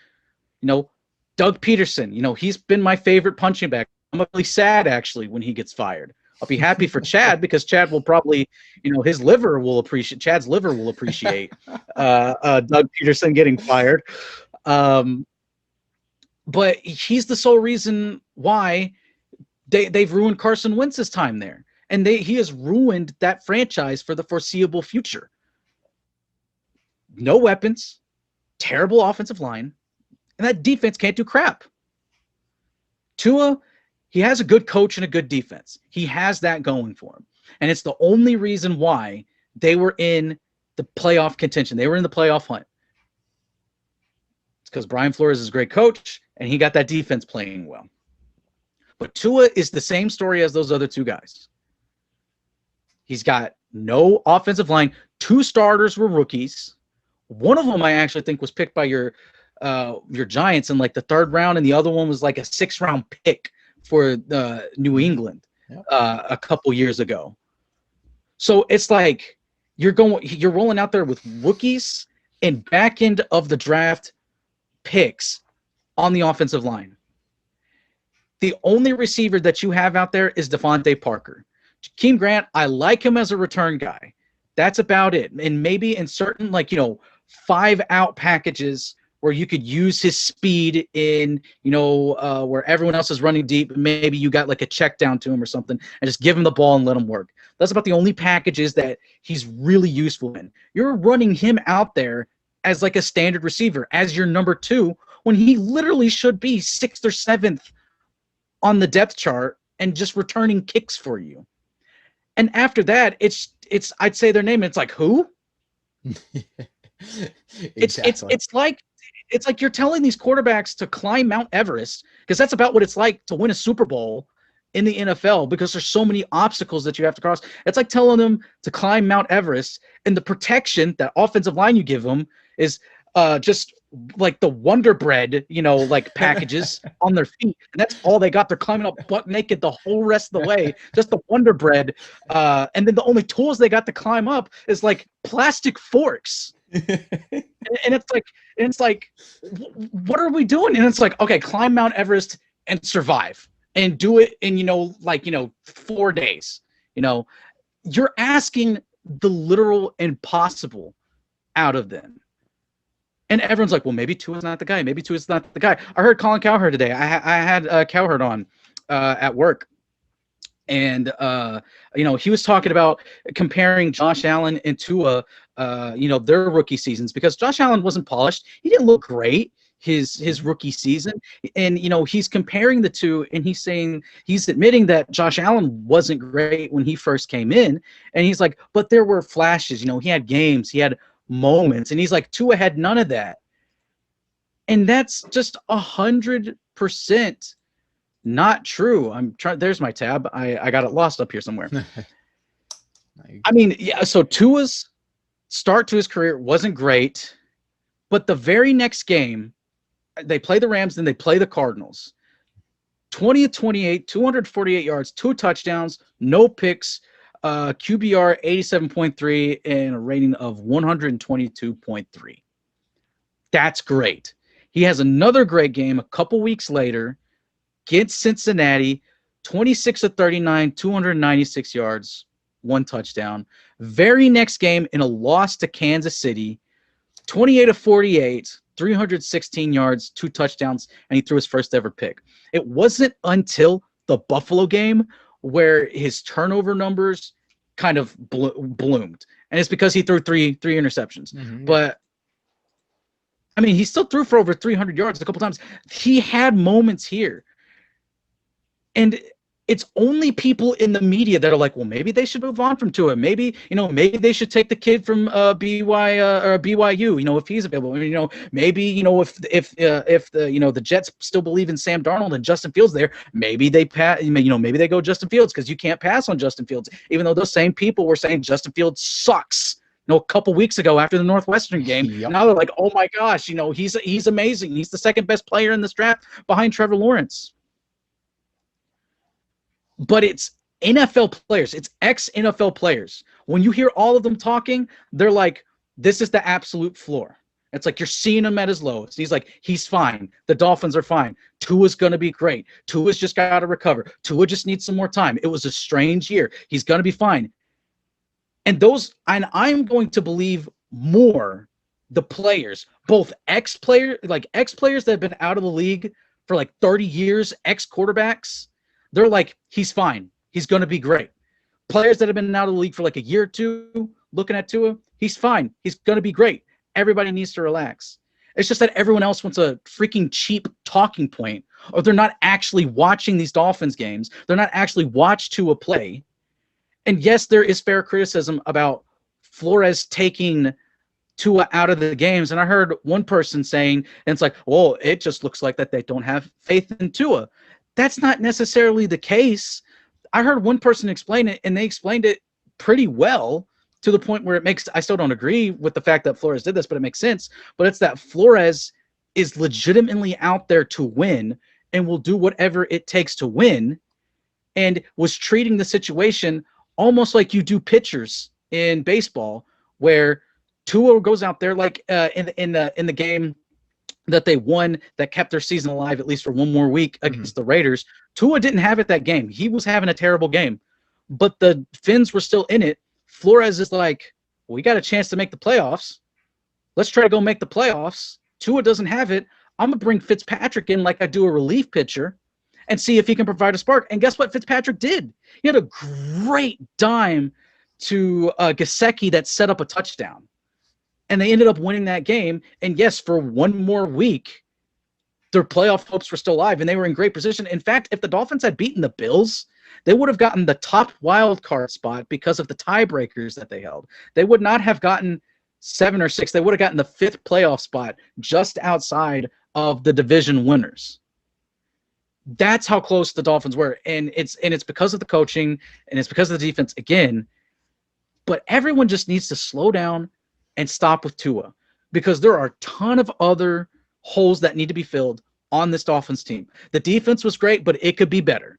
Doug Peterson, he's been my favorite punching bag. I'm really sad, actually, when he gets fired. I'll be happy for Chad because Chad will probably, Chad's liver will appreciate Doug Peterson getting fired. But he's the sole reason why they've ruined Carson Wentz's time there. and he has ruined that franchise for the foreseeable future. No weapons, terrible offensive line, and that defense can't do crap. Tua, he has a good coach and a good defense. He has that going for him. And it's the only reason why they were in the playoff contention. They were in the playoff hunt. It's because Brian Flores is a great coach, and he got that defense playing well. But Tua is the same story as those other two guys. He's got no offensive line. 2 starters were rookies. One of them I actually think was picked by your Giants in like the 3rd round, and the other one was like a 6th round pick for New England a couple years ago. So it's like you're rolling out there with rookies and back end of the draft picks on the offensive line. The only receiver that you have out there is Devontae Parker. Jakeem Grant, I like him as a return guy. That's about it. And maybe in certain 5-out packages where you could use his speed in, where everyone else is running deep. Maybe you got like a check down to him or something and just give him the ball and let him work. That's about the only packages that he's really useful in. You're running him out there as like a standard receiver, as your number 2, when he literally should be 6th or 7th on the depth chart and just returning kicks for you. And after that, it's I'd say their name. And it's like, who? Exactly. It's like you're telling these quarterbacks to climb Mount Everest, because that's about what it's like to win a Super Bowl in the NFL, because there's so many obstacles that you have to cross. It's like telling them to climb Mount Everest, and the protection, that offensive line you give them, is just like the Wonder Bread, packages on their feet. And that's all they got. They're climbing up butt naked the whole rest of the way, just the Wonder Bread. And then the only tools they got to climb up is like plastic forks. and it's like, what are we doing? And it's like, okay, climb Mount Everest and survive, and do it in 4 days. You're asking the literal impossible out of them. And everyone's like, well, maybe Tua's not the guy. Maybe Tua's not the guy. I heard Colin Cowherd today. I had Cowherd on at work. And, he was talking about comparing Josh Allen and Tua, their rookie seasons, because Josh Allen wasn't polished. He didn't look great his rookie season. And, he's comparing the two, and he's admitting that Josh Allen wasn't great when he first came in. And he's like, but there were flashes, he had games, he had moments. And he's like, Tua had none of that. And that's just 100% not true. There's my tab. I got it lost up here somewhere. So Tua's start to his career wasn't great, but the very next game, they play the Rams, then they play the Cardinals. 20-28, 248 yards, 2 touchdowns, no picks, QBR 87.3, and a rating of 122.3. That's great. He has another great game a couple weeks later against Cincinnati, 26-39, 296 yards, 1 touchdown. Very next game, in a loss to Kansas City, 28-48, 316 yards, 2 touchdowns, and he threw his first ever pick. It wasn't until the Buffalo game where his turnover numbers kind of bloomed. And it's because he threw three interceptions. Mm-hmm. But he still threw for over 300 yards a couple times. He had moments here. And it's only people in the media that are like, well, maybe they should move on from Tua. Maybe, maybe they should take the kid from BYU, if he's available. Maybe, if the Jets still believe in Sam Darnold and Justin Fields there, maybe they maybe they go Justin Fields, because you can't pass on Justin Fields, even though those same people were saying Justin Fields sucks. A couple weeks ago after the Northwestern game. Yep. Now they're like, oh my gosh, he's amazing. He's the second best player in this draft behind Trevor Lawrence. But it's NFL players. It's ex-NFL players. When you hear all of them talking, they're like, this is the absolute floor. It's like you're seeing him at his lowest. He's like, he's fine. The Dolphins are fine. Tua's going to be great. Tua's just got to recover. Tua just needs some more time. It was a strange year. He's going to be fine. And I'm going to believe more the players, both ex-players that have been out of the league for like 30 years, ex-quarterbacks. They're like, he's fine. He's going to be great. players that have been out of the league for like a year or two looking at Tua, he's fine. He's going to be great. Everybody needs to relax. It's just that everyone else wants a freaking cheap talking point, or they're not actually watching these Dolphins games. They're not actually watched Tua play. And yes, there is fair criticism about Flores taking Tua out of the games. And I heard one person saying, and it's like, well, it just looks like that they don't have faith in Tua. That's not necessarily the case. I heard one person explain it, and they explained it pretty well to the point where it makes, I still don't agree with the fact that Flores did this, but it makes sense. But it's that Flores is legitimately out there to win and will do whatever it takes to win, and was treating the situation almost like you do pitchers in baseball, where Tua goes out there like in the game that they won that kept their season alive at least for one more week against the Raiders. Tua didn't have it that game. He was having a terrible game, but the Finns were still in it. Flores is like, well, we got a chance to make the playoffs. Let's try to go make the playoffs. Tua doesn't have it. I'm going to bring Fitzpatrick in like I do a relief pitcher and see if he can provide a spark. And guess what Fitzpatrick did? He had a great dime to Gesicki that set up a touchdown. And they ended up winning that game. And yes, for one more week, their playoff hopes were still alive, and they were in great position. In fact, if the Dolphins had beaten the Bills, they would have gotten the top wild card spot because of the tiebreakers that they held. They would not have gotten 7 or 6. They would have gotten the 5th playoff spot just outside of the division winners. That's how close the Dolphins were. And it's because of the coaching, and it's because of the defense again. But everyone just needs to slow down and stop with Tua, because there are a ton of other holes that need to be filled on this Dolphins team. The defense was great, but it could be better,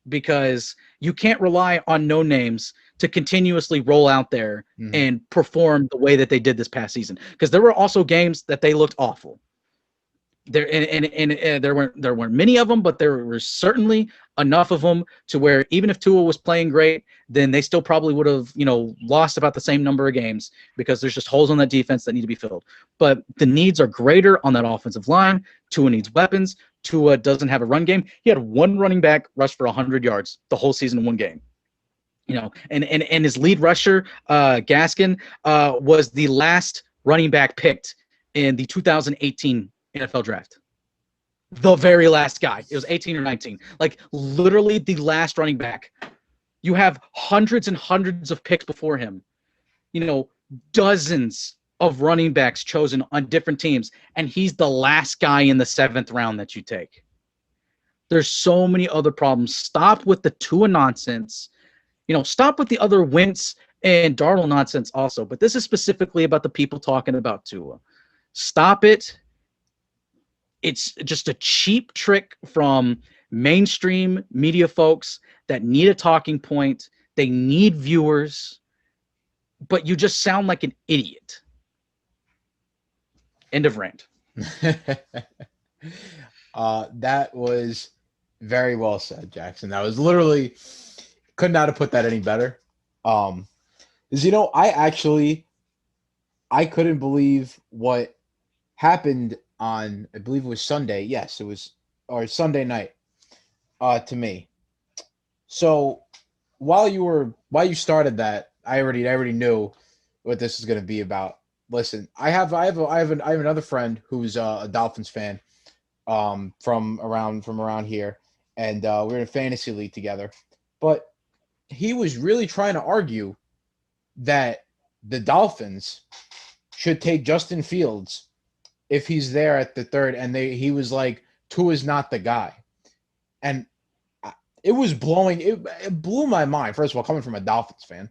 because you can't rely on no names to continuously roll out there and perform the way that they did this past season. Because there were also games that they looked awful. There weren't many of them, but there were certainly enough of them to where even if Tua was playing great, then they still probably would have, lost about the same number of games, because there's just holes on that defense that need to be filled. But the needs are greater on that offensive line. Tua needs weapons. Tua doesn't have a run game. He had one running back rush for 100 yards the whole season in one game. And his lead rusher, Gaskin, was the last running back picked in the 2018 NFL draft. The very last guy. It was 18 or 19. Like literally the last running back. You have hundreds and hundreds of picks before him. Dozens of running backs chosen on different teams, and he's the last guy in the 7th round that you take. There's so many other problems. Stop with the Tua nonsense. Stop with the other Wentz and Darnold nonsense also. But this is specifically about the people talking about Tua. Stop it. It's just a cheap trick from mainstream media folks that need a talking point. They need viewers, but you just sound like an idiot. End of rant. That was very well said, Jackson. That was literally, could not have put that any better. Because, I couldn't believe what happened on, I believe it was Sunday. Yes, it was, or Sunday night, to me. So while you started that, I already knew what this is going to be about. Listen, I have another friend who's a Dolphins fan, from around here, and we're in a fantasy league together. But he was really trying to argue that the Dolphins should take Justin Fields if he's there at the 3rd, and he was like, Tua's not the guy. And it blew my mind. First of all, coming from a Dolphins fan,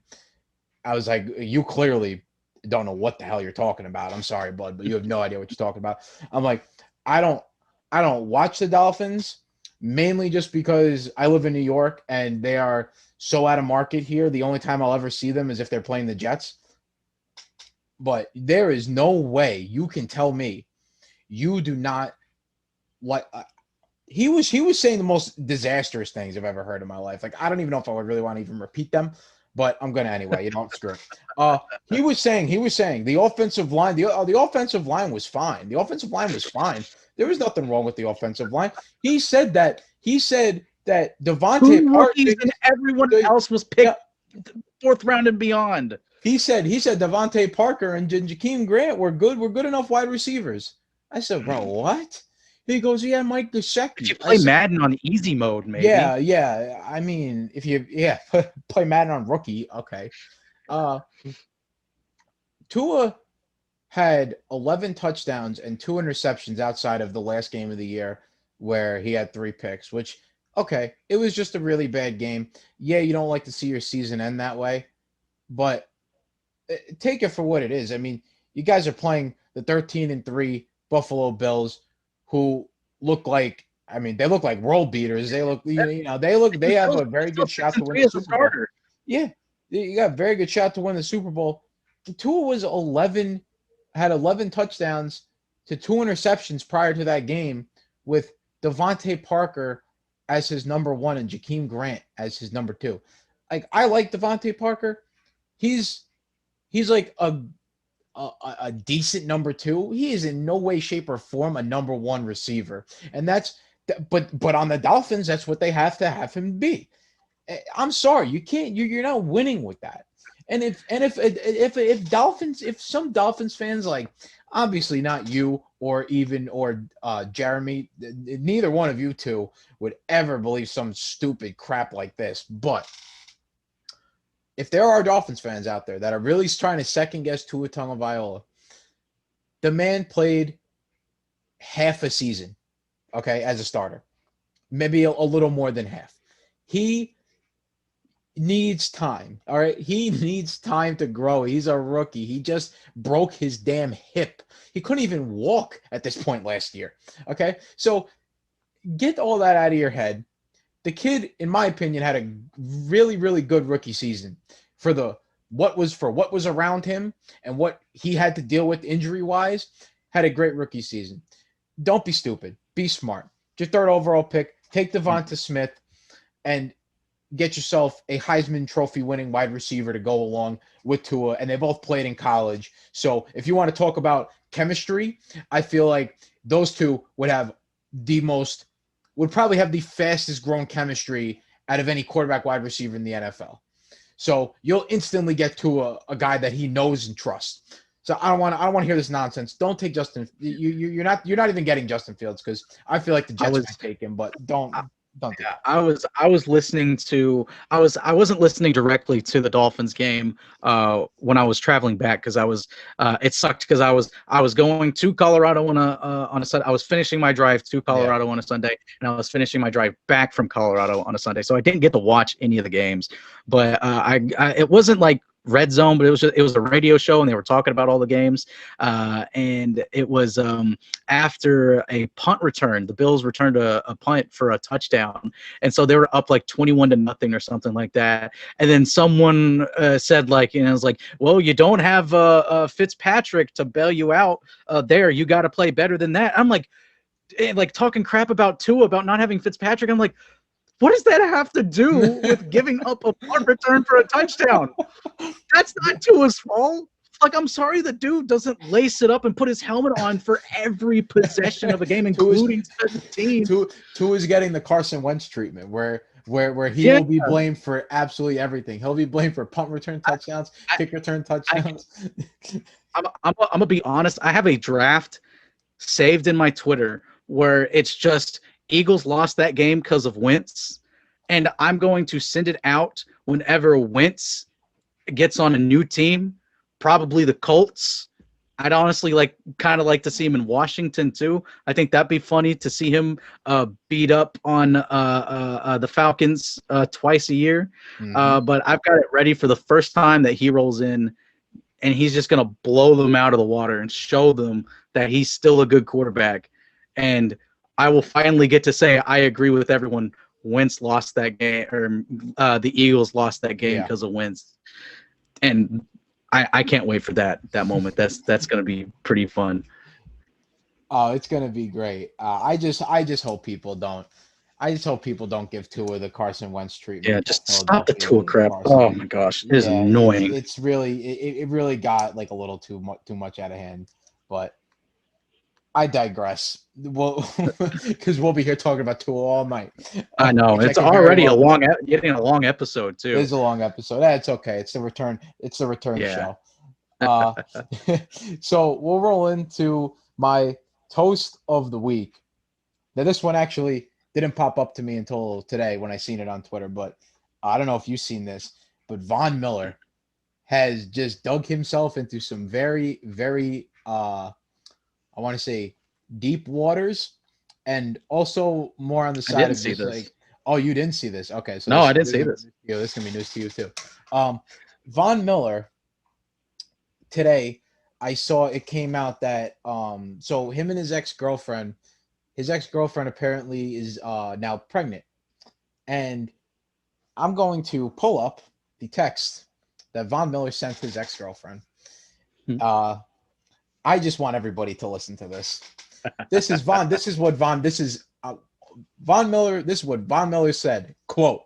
I was like, you clearly don't know what the hell you're talking about. I'm sorry, bud, but you have no idea what you're talking about. I'm like, I don't watch the Dolphins, mainly just because I live in New York and they are so out of market here. The only time I'll ever see them is if they're playing the Jets. But there is no way you can tell me you do not like. He was saying the most disastrous things I've ever heard in my life. Like, I don't even know if I would really want to even repeat them, but I'm gonna anyway. Screw it. He was saying the offensive line. The offensive line was fine. The offensive line was fine. There was nothing wrong with the offensive line. He said that Devontae Parker and everyone else was picked fourth round and beyond. He said Devontae Parker and Jakeem Grant were good enough wide receivers. I said, bro, what? He goes, yeah, Mike Gesicki. If you play Madden on easy mode, maybe. Yeah. I mean, if you play Madden on rookie, okay. Tua had 11 touchdowns and 2 interceptions outside of the last game of the year where he had 3 picks, which, okay, it was just a really bad game. Yeah, you don't like to see your season end that way, but take it for what it is. I mean, you guys are playing the 13-3 Buffalo Bills, who look like, I mean, they look like world beaters. They look, they have a very good shot to win the Super Bowl. Yeah, you got a very good shot to win the Super Bowl. Tua had 11 touchdowns to 2 interceptions prior to that game, with Devontae Parker as his number 1 and Jakeem Grant as his number 2. Like, I like Devontae Parker. He's like a decent number 2. He is in no way, shape, or form a number 1 receiver, and but on the Dolphins, that's what they have to have him be. I'm sorry, you can't. You're not winning with that. And if some Dolphins fans, like, obviously not you or Jeremy, neither one of you two would ever believe some stupid crap like this. But if there are Dolphins fans out there that are really trying to second guess Tua Tagovailoa, the man played half a season, okay, as a starter, maybe a little more than half. He needs time. All right. He needs time to grow. He's a rookie. He just broke his damn hip. He couldn't even walk at this point last year. Okay. So get all that out of your head. The kid, in my opinion, had a really, really good rookie season for what was around him and what he had to deal with injury wise. Had a great rookie season. Don't be stupid. Be smart. Your 3rd overall pick, take Devonta Smith and get yourself a Heisman Trophy winning wide receiver to go along with Tua, and they both played in college. So if you want to talk about chemistry, I feel like those two would probably have the fastest grown chemistry out of any quarterback wide receiver in the NFL. So you'll instantly get to a guy that he knows and trusts. So I don't want to hear this nonsense. Don't take Justin. You're not even getting Justin Fields, because I feel like the Jets might take him, but don't. Yeah, I was listening to I wasn't listening directly to the Dolphins game when I was traveling back, because it sucked because I was going to Colorado on a Sunday. I was finishing my drive to Colorado on a Sunday, and I was finishing my drive back from Colorado on a Sunday. So I didn't get to watch any of the games, but it wasn't like Red Zone, but it was a radio show, and they were talking about all the games. And it was after a punt return. The Bills returned a punt for a touchdown, and so they were up like 21-0 or something like that. And then someone said, like, it was like, well, you don't have Fitzpatrick to bail you out there. You got to play better than that. I'm like talking crap about Tua, about not having Fitzpatrick. I'm like, what does that have to do with giving up a punt return for a touchdown? That's not Tua's fault. Like, I'm sorry the dude doesn't lace it up and put his helmet on for every possession of a game, including 17. Tua is getting the Carson Wentz treatment, where he will be blamed for absolutely everything. He'll be blamed for punt return touchdowns, kick return touchdowns. I'm gonna be honest. I have a draft saved in my Twitter where it's just Eagles lost that game because of Wentz, and I'm going to send it out whenever Wentz gets on a new team, probably the Colts. I'd honestly kind of like to see him in Washington too. I think that'd be funny to see him beat up on the Falcons twice a year. Mm-hmm. But I've got it ready for the first time that he rolls in, and he's just going to blow them out of the water and show them that he's still a good quarterback. And I will finally get to say I agree with everyone. Wentz lost that game, or the Eagles lost that game because of Wentz, and I can't wait for that moment. That's going to be pretty fun. Oh, it's going to be great. I just hope people don't. I just hope people don't give Tua the Carson Wentz treatment. Yeah, just stop the Tua crap. Oh my gosh, it is annoying. It's really it really got like a little too much out of hand, but. I digress. Well, because we'll be here talking about Tua all night. I know which I it's could very already well do. getting a long episode It too. is a long episode. That's okay. It's the return. It's the return Yeah. show. Uh, so we'll roll into my toast of the week. Now, this one actually didn't pop up to me until today when I seen it on Twitter, but I don't know if you've seen this, but Von Miller has just dug himself into some very, very, I want to say, deep waters, and also more on the I side didn't of see just this. like, oh, you didn't see this? Okay, so No, this I didn't this see is this. this can be news to you too. Von Miller today, I saw it came out that so him and his ex-girlfriend apparently is now pregnant. And I'm going to pull up the text that Von Miller sent his ex-girlfriend. Hmm. I just want everybody to listen to this. This is Von Miller. This is what Von Miller said. Quote,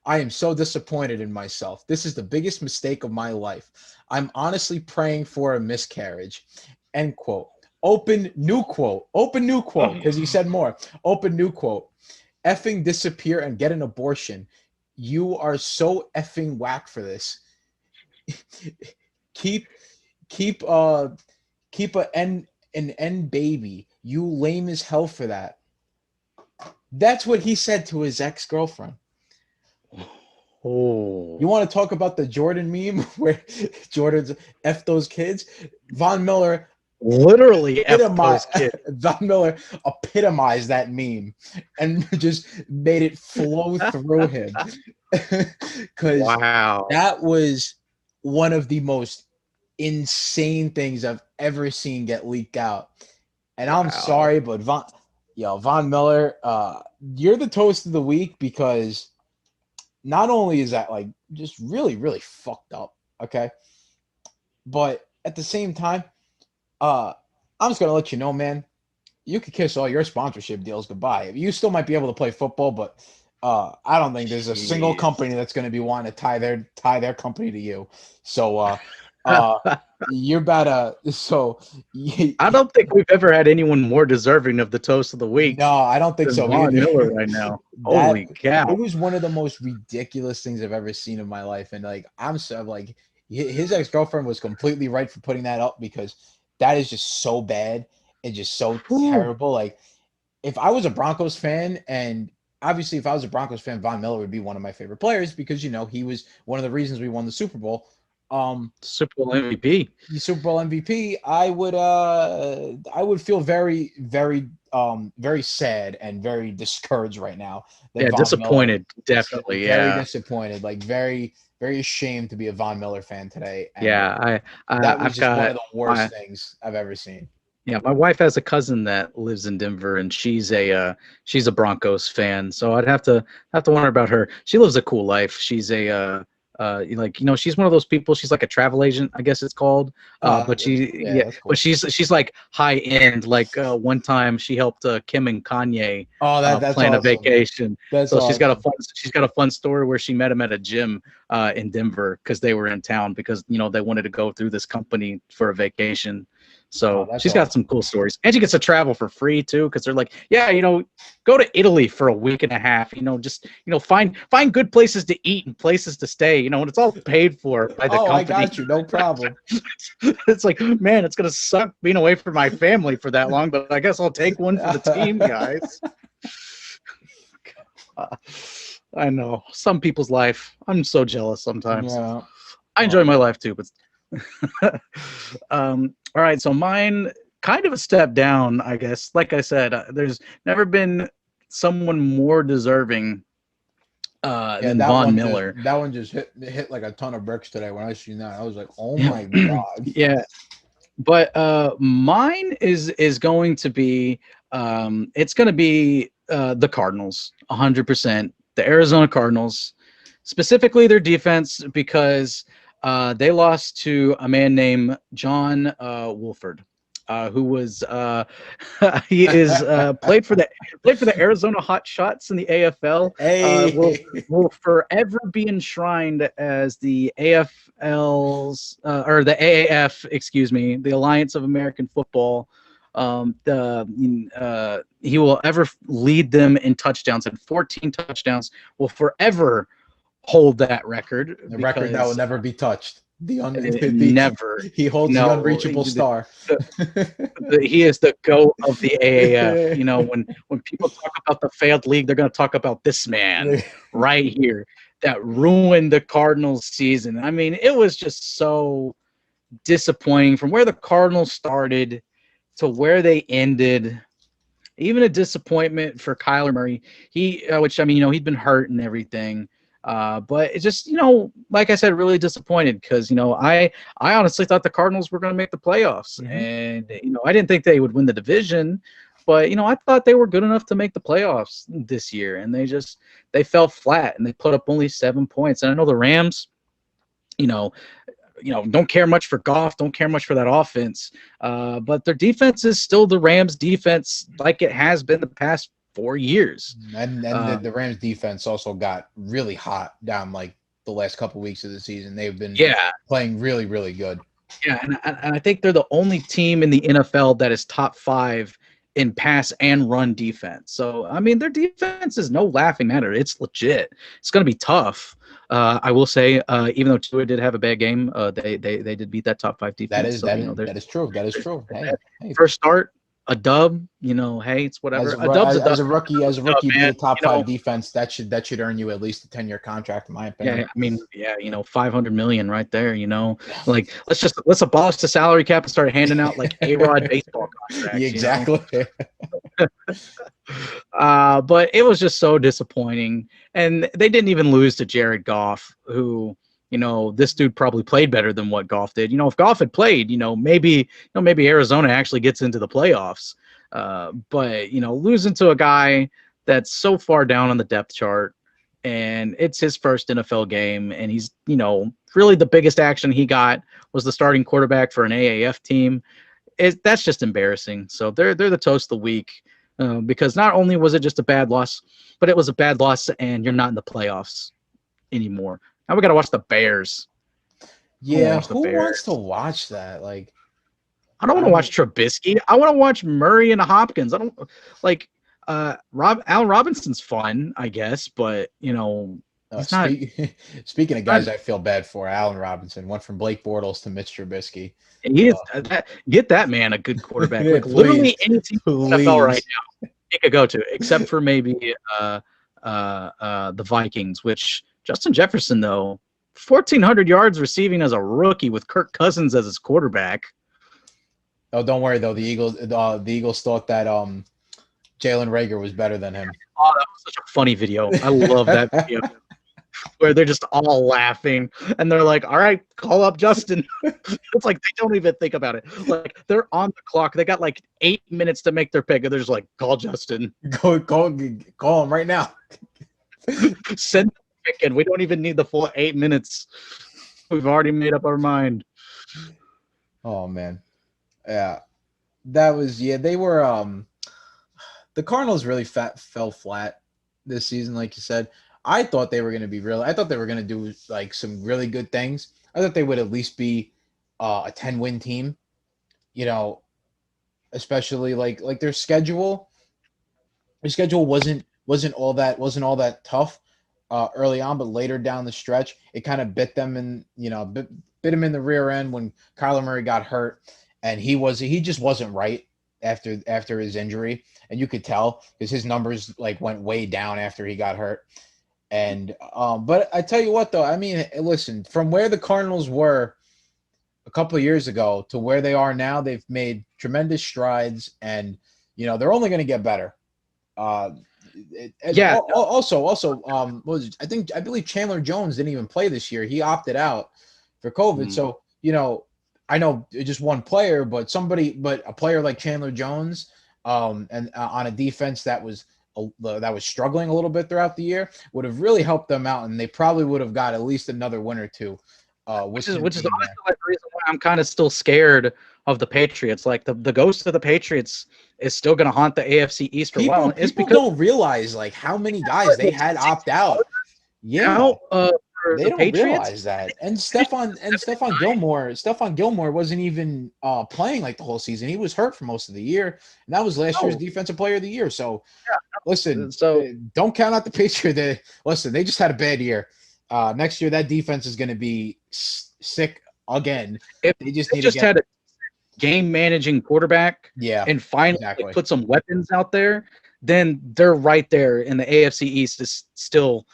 I am so disappointed in myself. This is the biggest mistake of my life. I'm honestly praying for a miscarriage. End quote. Open new quote, because he said more. Open new quote. Effing disappear and get an abortion. You are so effing whack for this. keep an N baby. You lame as hell for that. That's what he said to his ex-girlfriend. Oh, You want to talk about the Jordan meme where Jordan's F those kids? Von Miller literally F those kids. Von Miller epitomized that meme and just made it flow through him. Because Wow. that was one of the most insane things I've ever seen get leaked out. And I'm sorry, but Von Miller, you're the toast of the week because not only is that like just really, really fucked up, okay? But at the same time, I'm just gonna let you know, man, you could kiss all your sponsorship deals goodbye. You still might be able to play football, but I don't think there's a single company that's gonna be wanting to tie their company to you. So you're about to I don't think we've ever had anyone more deserving of the toast of the week. No, I don't think so Von either. Miller right now. Holy cow. It was one of the most ridiculous things I've ever seen in my life. And like I'm so like his ex-girlfriend was completely right for putting that up because that is just so bad and just so terrible. Like if I was a Broncos fan, and obviously if I was a Broncos fan, Von Miller would be one of my favorite players because he was one of the reasons we won the Super Bowl. Super Bowl MVP. The Super Bowl MVP, I would feel very, very, very sad and very discouraged right now. Yeah, Von disappointed, Miller, definitely. Very Yeah, disappointed, like very, very ashamed to be a Von Miller fan today. And yeah. that was I've just one of got the worst things I've ever seen. Yeah, my wife has a cousin that lives in Denver, and she's a Broncos fan. So I'd have to wonder about her. She lives a cool life. She's she's one of those people. She's like a travel agent, I guess it's called. But cool. But she's like high end. Like one time she helped Kim and Kanye that's plan awesome. a vacation. That's so awesome. she's got a fun story where she met him at a gym in Denver because they were in town because they wanted to go through this company for a vacation. So she's got some cool stories, and she gets to travel for free too because they're like, yeah, go to Italy for a week and a half. Just find good places to eat and places to stay. And it's all paid for by the company. I got you, no problem. It's like, man, it's gonna suck being away from my family for that long, but I guess I'll take one for the team, guys. I know some people's life. I'm so jealous sometimes. Yeah. I enjoy my life too, but. All right, so mine kind of a step down, I guess. Like I said, there's never been someone more deserving than Von Miller. That one just hit like a ton of bricks today when I seen that. I was like, oh my god. Yeah, but mine is going to be it's going to be the Cardinals, 100%. The Arizona Cardinals, specifically their defense, because they lost to a man named John Wolford, who was he is played for the Arizona Hot Shots in the AFL. Will forever be enshrined as the AFL's or the AAF, excuse me, the Alliance of American Football, he will ever lead them in touchdowns, and 14 touchdowns will forever hold that record. The record that will Because never be touched. never, He holds the unreachable star. He is the GOAT of the AAF. You know, when people talk about the failed league, they're going to talk about this man right here that ruined the Cardinals' season. I mean, it was just so disappointing from where the Cardinals started to where they ended. Even a disappointment for Kyler Murray. Which I mean, you know, he'd been hurt and everything. But it's just, you know, like I said, really disappointed because, you know, I honestly thought the Cardinals were going to make the playoffs. Mhm. And, you know, I didn't think they would win the division, but, you know, I thought they were good enough to make the playoffs this year. And they fell flat and they put up only 7 points. And I know the Rams, you know, don't care much for Goff, don't care much for that offense. But their defense is still the Rams defense like it has been the past 4 years. And the Rams defense also got really hot down like the last couple weeks of the season. They've been playing really, really good. Yeah, and I think they're the only team in the NFL that is top 5 in pass and run defense. So, I mean, their defense is no laughing matter. It's legit. It's going to be tough. I will say, even though Tua did have a bad game, they did beat that top 5 defense. That is true. That is true. Hey. First start, a dub, you know, hey, it's whatever. As a rookie, being a top 5 defense, that should earn you at least a 10-year contract, in my opinion. Yeah, I mean, you know, $500 million right there. You know, like let's abolish the salary cap and start handing out like A-Rod baseball contracts. Exactly. You know? But it was just so disappointing, and they didn't even lose to Jared Goff, who, you know, this dude probably played better than what Goff did. You know, if Goff had played, you know, maybe Arizona actually gets into the playoffs. But, you know, losing to a guy that's so far down on the depth chart, and it's his first NFL game, and he's, you know, really the biggest action he got was the starting quarterback for an AAF team. That's just embarrassing. So they're the toast of the week, because not only was it just a bad loss, but it was a bad loss, and you're not in the playoffs anymore. Now we got to watch the Bears. Yeah, who wants to watch that? Like, I don't want to watch Trubisky. I want to watch Murray and Hopkins. I don't like Allen Robinson's fun, I guess, but you know, he's not. Speaking of guys, I feel bad for Allen Robinson. Went from Blake Bortles to Mitch Trubisky. He is get that man a good quarterback. Like literally any team in the NFL right now, he could go to, except for maybe the Vikings, which. Justin Jefferson, though, 1,400 yards receiving as a rookie with Kirk Cousins as his quarterback. Oh, don't worry though. The Eagles thought that Jalen Reagor was better than him. Oh, that was such a funny video. I love that video where they're just all laughing and they're like, "All right, call up Justin." It's like they don't even think about it. Like they're on the clock. They got like 8 minutes to make their pick, and they're just like, "Call Justin. Call him right now. Send." And we don't even need the full 8 minutes. We've already made up our mind. Oh man, yeah, that was They were the Cardinals really fell flat this season, like you said. I thought they were going to be real. I thought they were going to do like some really good things. I thought they would at least be a 10-win team. You know, especially like their schedule. Their schedule wasn't all that tough. Early on, but later down the stretch, it kind of bit them bit him in the rear end when Kyler Murray got hurt, and he just wasn't right after his injury, and you could tell because his numbers like went way down after he got hurt. And but I tell you what though, I mean, listen, from where the Cardinals were a couple of years ago to where they are now, they've made tremendous strides, and you know they're only going to get better. Also, I believe Chandler Jones didn't even play this year. He opted out for COVID. So, you know, I know just one player, but a player like Chandler Jones, and on a defense that was struggling a little bit throughout the year would have really helped them out, and they probably would have got at least another win or two. Which is honestly like the reason why I'm kind of still scared of the Patriots. Like the ghost of the Patriots is still going to haunt the AFC East for a while. People don't realize like how many guys they had opt out. Yeah, for they the don't Patriots. realize that. And Stephon Gilmore wasn't even playing like the whole season. He was hurt for most of the year, and that was last year's No, Defensive Player of the Year. So yeah. listen, So don't count out the Patriots. Listen, they just had a bad year. Next year, that defense is going to be sick again. if They just they need to just get. had a game managing quarterback Yeah, and finally like, exactly. put some weapons out there, then they're right there. And the AFC East is still,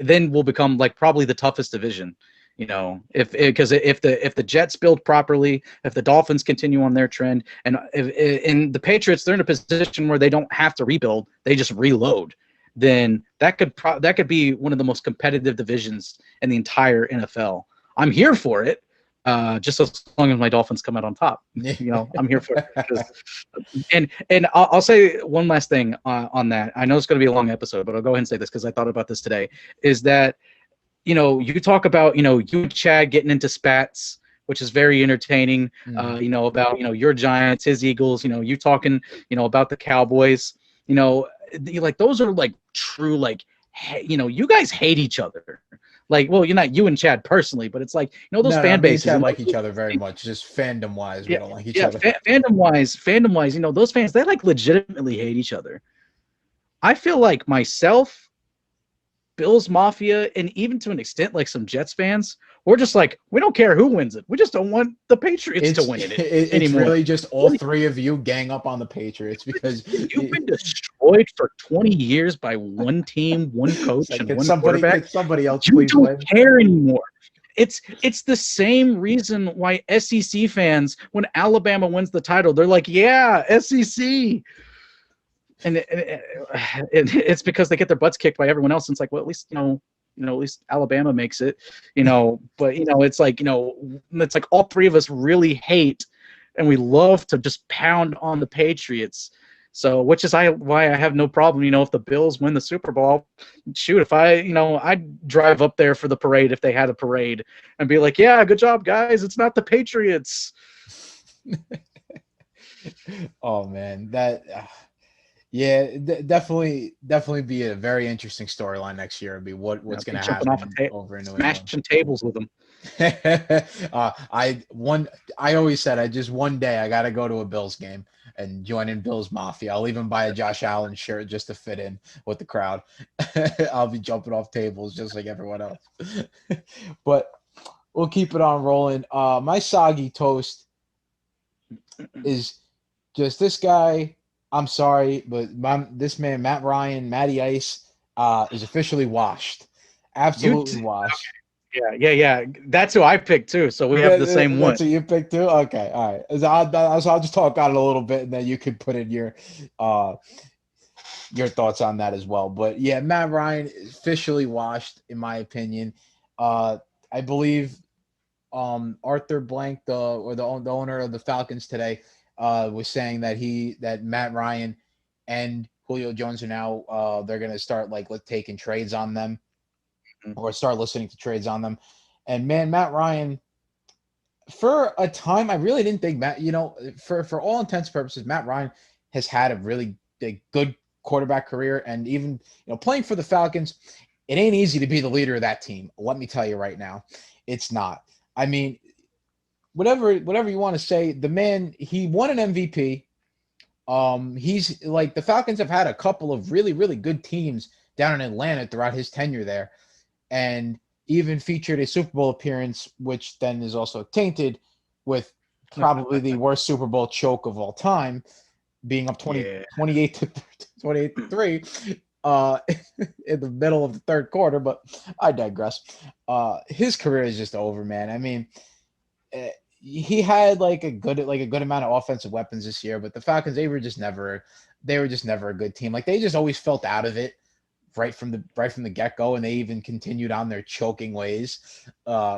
then will become like probably the toughest division. If because if the Jets build properly, if the Dolphins continue on their trend, and in the Patriots, they're in a position where they don't have to rebuild, they just reload. Then that could be one of the most competitive divisions in the entire NFL. I'm here for it, just as long as my Dolphins come out on top. I'm here for it. And I'll say one last thing on that. I know it's going to be a long episode, but I'll go ahead and say this because I thought about this today. Is that you talk about you and Chad getting into spats, which is very entertaining. About your Giants, his Eagles. You talking about the Cowboys. Like those are like true like you guys hate each other. Like, well, you're not you and Chad personally, but it's like those No, fan me and bases Chad and like each other very much. Just fandom wise, we yeah, don't like each yeah, other. fandom wise, those fans they like legitimately hate each other. I feel like myself, Bills Mafia, and even to an extent, like some Jets fans, we're just like, we don't care who wins it. We just don't want the Patriots to win it It's anymore. really just all three of you gang up on the Patriots because You've been destroyed for 20 years by one team, one coach, like, and one quarterback. could somebody else You please don't win? care anymore. It's the same reason why SEC fans, when Alabama wins the title, they're like, yeah, SEC. And it's because they get their butts kicked by everyone else. And it's like, well, at least at least Alabama makes it, But it's like it's like all three of us really hate, and we love to just pound on the Patriots. So, which is why I have no problem. If the Bills win the Super Bowl, shoot, if I'd drive up there for the parade if they had a parade and be like, yeah, good job, guys. It's not the Patriots. Oh man, yeah, definitely be a very interesting storyline next year. It'd be what's going to Jumping off happen over in New England. smashing tables with them. I always said one day I got to go to a Bills game and join in Bills Mafia. I'll even buy a Josh Allen shirt just to fit in with the crowd. I'll be jumping off tables just like everyone else. But we'll keep it on rolling. My soggy toast is just this guy. I'm sorry, but this man, Matt Ryan, Matty Ice, is officially washed. Absolutely washed. Yeah. That's who I picked too. So we have the same one. That's who you picked too? Okay, all right. So I'll just talk on it a little bit, and then you could put in your thoughts on that as well. But yeah, Matt Ryan is officially washed, in my opinion. I believe Arthur Blank, the owner of the Falcons today, was saying that Matt Ryan and Julio Jones are now they're gonna start taking trades on them, or start listening to trades on them. And man, Matt Ryan, for a time, I really didn't think for all intents and purposes, Matt Ryan has had a really good quarterback career, and even playing for the Falcons, it ain't easy to be the leader of that team. Let me tell you right now, it's not. I mean, whatever you want to say, the man, he won an MVP. He's like, the Falcons have had a couple of really, really good teams down in Atlanta throughout his tenure there, and even featured a Super Bowl appearance, which then is also tainted with probably the worst Super Bowl choke of all time, being up 28 to 3 in the middle of the third quarter. But I digress. His career is just over, man. I mean, he had a good amount of offensive weapons this year, but the Falcons, they were just never a good team. Like, they just always felt out of it right from the get-go, and they even continued on their choking ways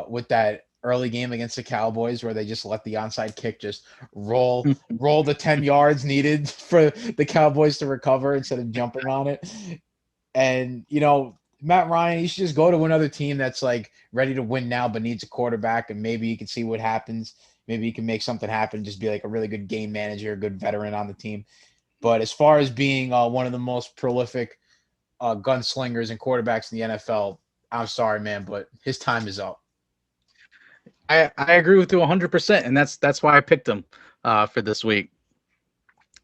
with that early game against the Cowboys, where they just let the onside kick just roll the 10 yards needed for the Cowboys to recover instead of jumping on it. And Matt Ryan, he should just go to another team that's ready to win now, but needs a quarterback, and maybe you can see what happens. Maybe you can make something happen, just be a really good game manager, a good veteran on the team. But as far as being one of the most prolific gunslingers and quarterbacks in the NFL, I'm sorry, man, but his time is up. I agree with you 100%, and that's why I picked him for this week.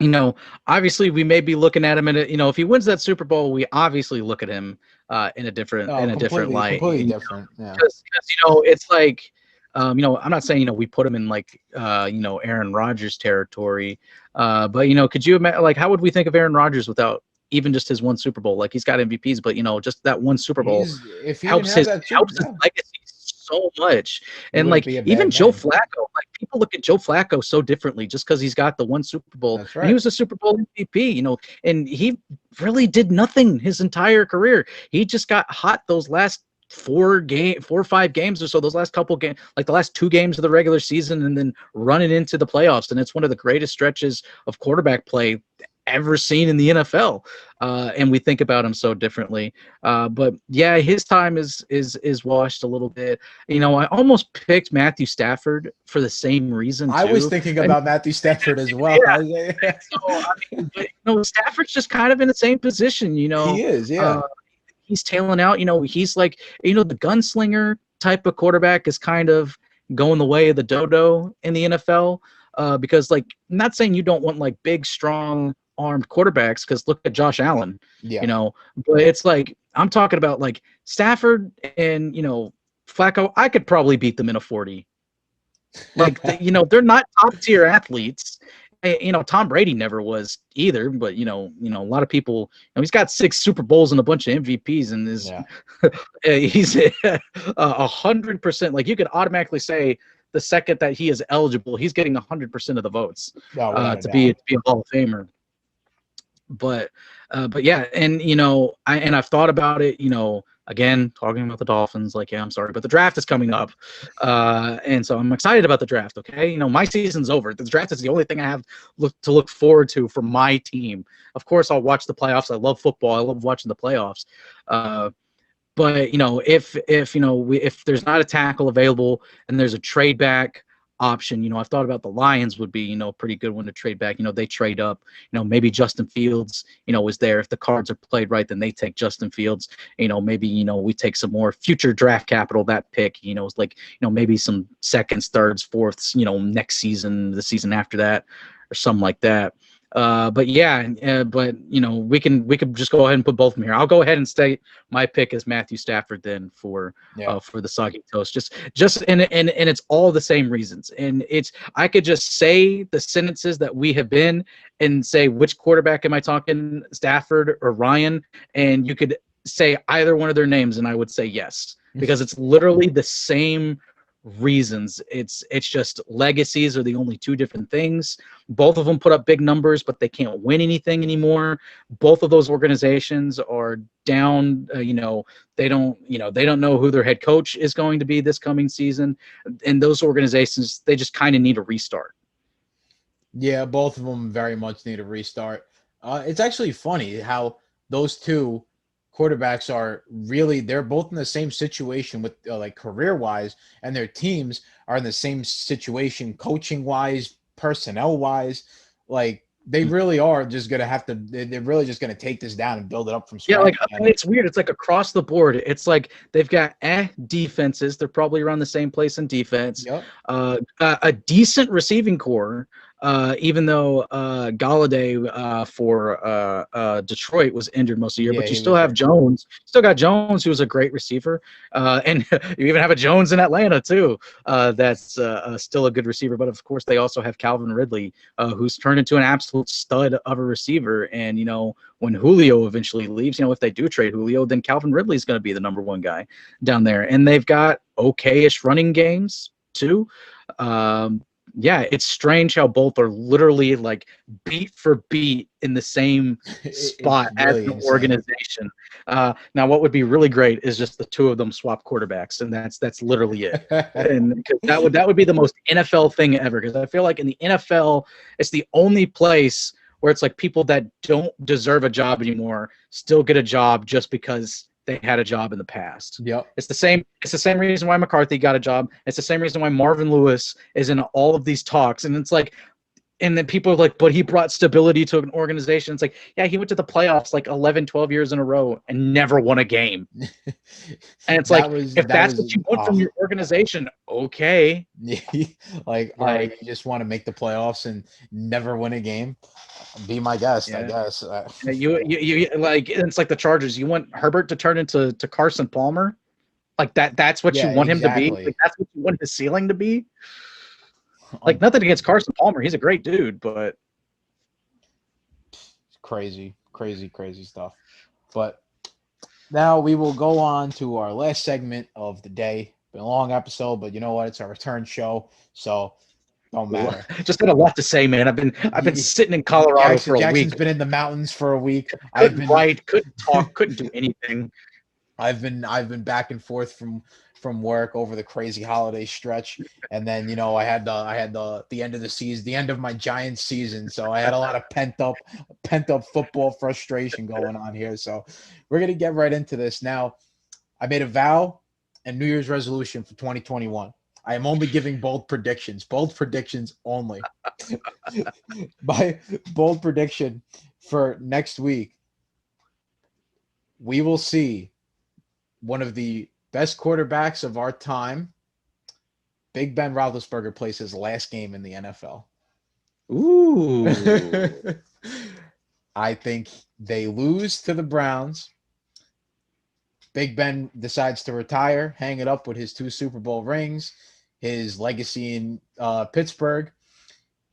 You know, obviously we may be looking at him in a, you know, if he wins that Super Bowl, we obviously look at him in Oh, a different light. completely different. Yeah. Because you know, it's like you know, I'm not saying, you know, we put him in like you know, Aaron Rodgers territory, but you know, could you imagine, like, how would we think of Aaron Rodgers without even just his one Super Bowl? Like, he's got MVPs, but you know, just that one Super Bowl He's if he didn't have that super, helps his yeah, legacy so much. he And wouldn't like be a even bad Joe man. Flacco, like people look at Joe Flacco so differently just because he's got the one Super Bowl, That's and he right. was a Super Bowl MVP, you know, and he really did nothing his entire career. He just got hot those last 4 or 5 games or so, those last couple games, like the last 2 games of the regular season, and then running into the playoffs. And it's one of the greatest stretches of quarterback play ever seen in the NFL. And we think about him so differently. But yeah, his time is washed a little bit. You know, I almost picked Matthew Stafford for the same reason I was too. thinking And about Matthew Stafford as well. yeah, so I mean, but you know, Stafford's just kind of in the same position. You know, He is, uh, yeah. he's tailing out. You know, he's like, you know, the gunslinger type of quarterback is kind of going the way of the dodo in the NFL. Because, like, I'm not saying you don't want like big, strong armed quarterbacks, because look at Josh Allen, you Yeah. know, but it's like I'm talking about like Stafford and, you know, Flacco. I could probably beat them in a 40. Like, you know, they're not top tier athletes. You know, Tom Brady never was either, but you know, a lot of people. You know, he's got 6 Super Bowls and a bunch of MVPs, and is Yeah. he's 100%. Like, you could automatically say the second that he is eligible, he's getting 100% of the votes No, without a to doubt. be a Hall of Famer. But yeah, and you know, I've thought about it. You know, again, talking about the Dolphins, like, yeah, I'm sorry, but the draft is coming up, and so I'm excited about the draft. Okay, you know, my season's over. The draft is the only thing I have to look forward to for my team. Of course, I'll watch the playoffs. I love football. I love watching the playoffs. But you know, if you know, if there's not a tackle available and there's a trade back option, you know, I've thought about the Lions would be, you know, a pretty good one to trade back. You know, they trade up. You know, maybe Justin Fields, you know, is there. If the cards are played right, then they take Justin Fields. You know, maybe, you know, we take some more future draft capital, that pick. You know, it's like, you know, maybe some seconds, thirds, fourths. You know, next season, the season after that, or something like that. But yeah, but you know, we could just go ahead and put both of them here. I'll go ahead and state my pick is Matthew Stafford then Yeah. for the soggy toast. Just and it's all the same reasons. And it's, I could just say the sentences that we have been and say which quarterback am I talking, Stafford or Ryan, and you could say either one of their names and I would say yes, because it's literally the same reasons. It's just legacies are the only two different things. Both of them put up big numbers, but they can't win anything anymore. Both of those organizations are down. You know, they don't know who their head coach is going to be this coming season, and those organizations, they just kind of need a restart. Yeah, both of them very much need a restart. It's actually funny how those two quarterbacks are really, they're both in the same situation with like career wise, and their teams are in the same situation coaching wise, personnel wise. Like, they really are just gonna have to. They're really just gonna take this down and build it up from Yeah, scratch. like, I mean, it's weird. It's like across the board. It's like they've got defenses. They're probably around the same place in defense. Yep. A decent receiving core, even though Galladay for Detroit was injured most of the year. Yeah, But you he still was have hurt. Jones. Still got Jones, who was a great receiver, and you even have a Jones in Atlanta too. That's still a good receiver. But of course, they also have Calvin Ridley, who's turned into an absolute stud of a receiver. And you know, when Julio eventually leaves, you know, if they do trade Julio, then Calvin Ridley is going to be the #1 guy down there. And they've got okay-ish running games too. Yeah, it's strange how both are literally like beat for beat in the same It's spot as really an insane. organization. Now, what would be really great is just the two of them swap quarterbacks, and that's literally it. And 'cause that would be the most NFL thing ever. Because I feel like in the NFL, it's the only place where it's like people that don't deserve a job anymore still get a job just because they had a job in the past. Yep. It's the same. It's the same reason why McCarthy got a job. It's the same reason why Marvin Lewis is in all of these talks. And it's like, and then people are like, but he brought stability to an organization. It's like, yeah, he went to the playoffs like 11, 12 years in a row and never won a game. And it's like, if that's what you want from your organization, okay. Like, all right, you just want to make the playoffs and never win a game? Be my guest, I guess. You like, it's like the Chargers. You want Herbert to turn into Carson Palmer? Like that's what you want him to be? Like, that's what you want his ceiling to be? Like, nothing against Carson Palmer. He's a great dude, but crazy stuff. But now we will go on to our last segment of the day. Been a long episode, but you know what? It's our return show, so don't matter. Just got a lot to say, man. I've been sitting in Colorado for a week. Jackson's been in the mountains for a week. Couldn't write, couldn't talk, couldn't do anything. I've been back and forth from work over the crazy holiday stretch, and then I had the end of the season, the end of my Giants season, so I had a lot of pent up football frustration going on here. So we're gonna get right into this now. I made a vow and New Year's resolution for 2021. I am only giving bold predictions only. My bold prediction for next week: we will see one of the best quarterbacks of our time, Big Ben Roethlisberger, plays his last game in the NFL. Ooh. I think they lose to the Browns. Big Ben decides to retire, hang it up with his 2 Super Bowl rings, his legacy in Pittsburgh.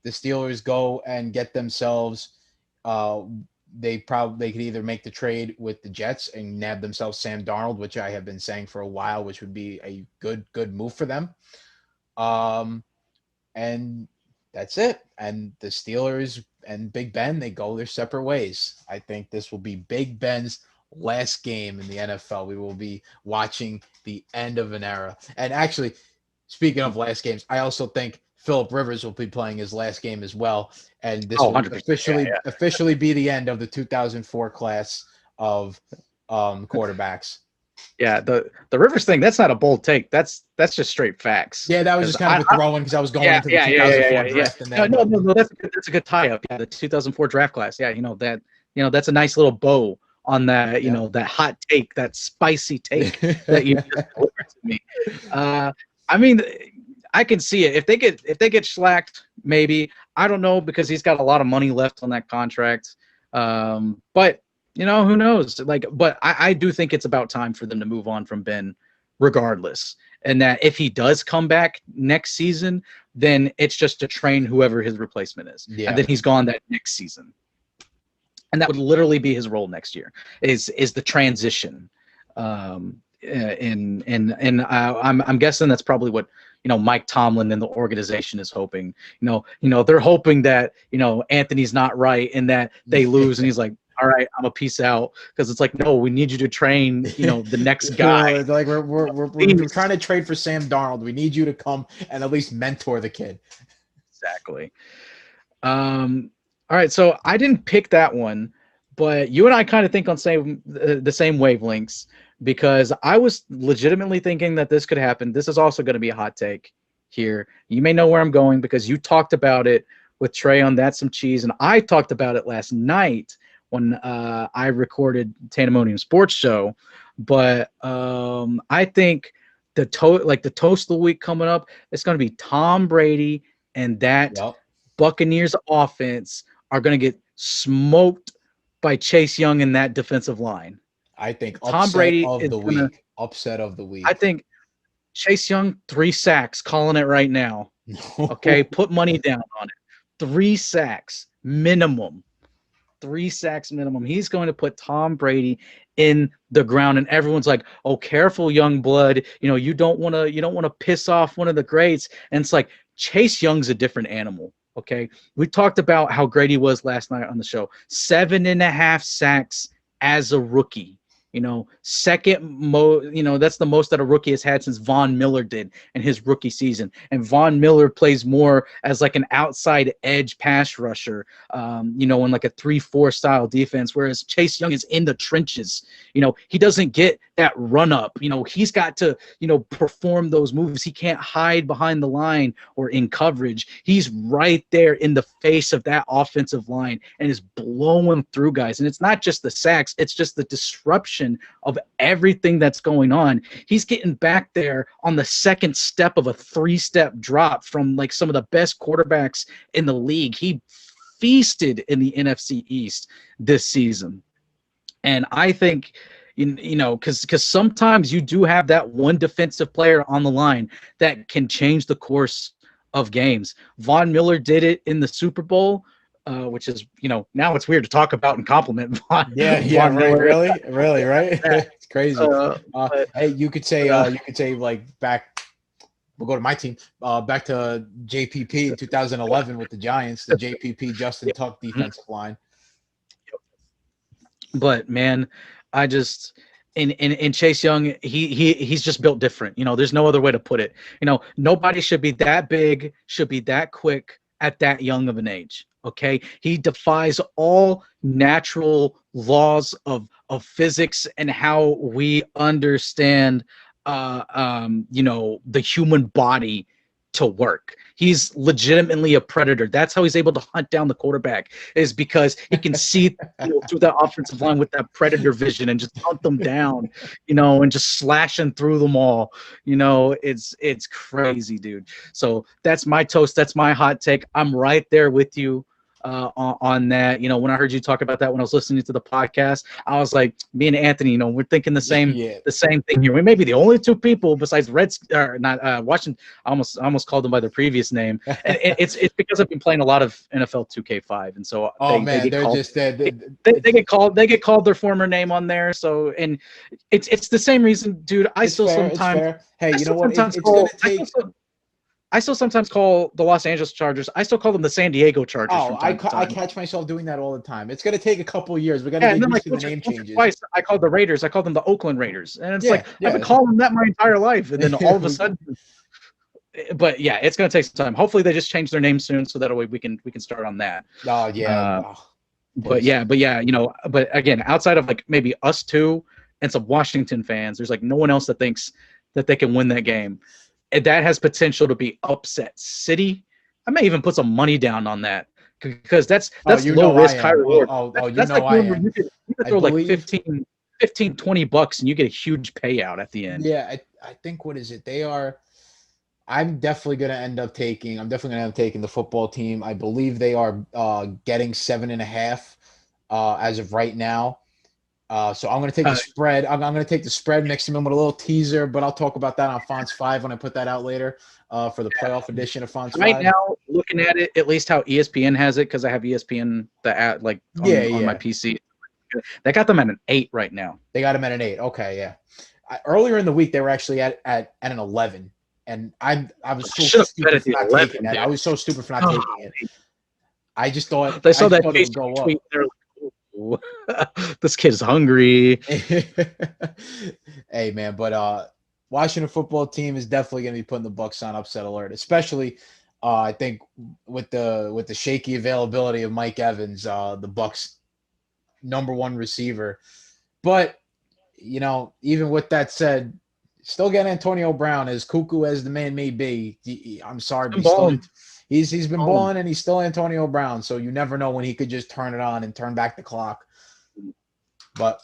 The Steelers go and get themselves they could either make the trade with the Jets and nab themselves Sam Darnold, which I have been saying for a while, which would be a good move for them. And that's it. And the Steelers and Big Ben, they go their separate ways. I think this will be Big Ben's last game in the NFL. We will be watching the end of an era. And actually, speaking of last games, I also think Phillip Rivers will be playing his last game as well. And this will officially be the end of the 2004 class of quarterbacks. Yeah, the Rivers thing, that's not a bold take. That's just straight facts. Yeah, that was just kind of a throw-in because I was going into the 2004 draft. And then, no, that's a good tie-up. Yeah, the 2004 draft class. Yeah, that's a nice little bow on that, that hot take, that spicy take that you just delivered to me. I mean, I can see it. If they get slacked, maybe. I don't know, because he's got a lot of money left on that contract. But who knows? But I do think it's about time for them to move on from Ben, regardless. And that if he does come back next season, then it's just to train whoever his replacement is. Yeah. And then he's gone that next season. And that would literally be his role next year, is the transition. I'm guessing that's probably what Mike Tomlin and the organization is hoping. They're hoping that Anthony's not right and that they lose, and he's like, all right, I'm a peace out, because it's like, no, we need you to train the next guy. Like we're trying to trade for Sam Darnold. We need you to come and at least mentor the kid. Exactly. All right, so I didn't pick that one, but you and I kind of think on the same wavelengths, because I was legitimately thinking that this could happen. This is also going to be a hot take here. You may know where I'm going, because you talked about it with Trey on That's Some Cheese, and I talked about it last night when I recorded Tandemonium Sports Show. But I think the toast of the week coming up, it's going to be Tom Brady and that Buccaneers offense are going to get smoked by Chase Young in that defensive line. I think Tom Brady upset of the week. I think Chase Young, 3 sacks, calling it right now. Okay, put money down on it. 3 sacks minimum. 3 sacks minimum. He's going to put Tom Brady in the ground, and everyone's like, "Oh, careful, young blood. You don't want to piss off one of the greats." And it's like, Chase Young's a different animal. Okay, we talked about how great he was last night on the show. 7.5 sacks as a rookie. That's the most that a rookie has had since Von Miller did in his rookie season. And Von Miller plays more as like an outside edge pass rusher, in like a 3-4 style defense, whereas Chase Young is in the trenches. He doesn't get that run up. He's got to, perform those moves. He can't hide behind the line or in coverage. He's right there in the face of that offensive line and is blowing through guys. And it's not just the sacks, it's just the disruption of everything that's going on. He's getting back there on the second step of a 3-step drop from like some of the best quarterbacks in the league. He feasted in the NFC East this season. And I think, because sometimes you do have that one defensive player on the line that can change the course of games. Von Miller did it in the Super Bowl, which is, now it's weird to talk about and compliment Von. Yeah, Von right, Miller. really, right? It's crazy. But, hey, you could say like back. We'll go to my team. Back to JPP in 2011 with the Giants, the JPP Justin Tuck defensive line. But man, I just in Chase Young, he's just built different. There's no other way to put it. Nobody should be that big, should be that quick at that young of an age. Okay, he defies all natural laws of physics and how we understand, the human body to work. He's legitimately a predator. That's how he's able to hunt down the quarterback, is because he can see through that offensive line with that predator vision and just hunt them down, and just slashing through them all. It's crazy, dude. So that's my toast. That's my hot take. I'm right there with you on that. When I heard you talk about that when I was listening to the podcast, I was like, me and Anthony, we're thinking the same thing here. We may be the only two people besides Washington. I almost called them by their previous name, and it's because I've been playing a lot of NFL 2K5, and so they get called their former name on there. So, and it's the same reason, dude. Hey, you know what? It's gonna take. I still sometimes call the Los Angeles Chargers. I still call them the San Diego Chargers. Oh, I catch myself doing that all the time. It's going to take a couple of years. We got to get used to the name changes. Twice, I called the Raiders. I called them the Oakland Raiders, and it's I've been calling them that my entire life, and then all of a sudden. But yeah, it's going to take some time. Hopefully, they just change their name soon, so that way we can start on that. Oh yeah. But again, outside of like maybe us two and some Washington fans, there's like no one else that thinks that they can win that game. And that has potential to be upset city. I may even put some money down on that, because that's low risk, high reward. That's like when you could throw like $15, $20 and you get a huge payout at the end. Yeah, I think, what is it? I'm definitely going to end up taking the football team. I believe they are getting 7.5 as of right now. So I'm going to take the spread. I'm going to take the spread, mix them in with a little teaser, but I'll talk about that on Fonts 5 when I put that out later for the playoff edition of Fonts 5. Right now, looking at it, at least how ESPN has it, because I have ESPN on my PC. They got them at an 8 right now. They got them at an 8. Okay, yeah. Earlier in the week, they were actually at an 11, and I was so stupid for not taking that. I was so stupid for not taking it. I just thought they saw that it would go up. This kid's hungry. Hey man, but Washington football team is definitely going to be putting the Bucs on upset alert, especially I think with the shaky availability of Mike Evans, the Bucs #1 receiver. But even with that said, still getting Antonio Brown, as cuckoo as the man may be. I'm sorry, but he's been balling, and he's still Antonio Brown. So you never know when he could just turn it on and turn back the clock. But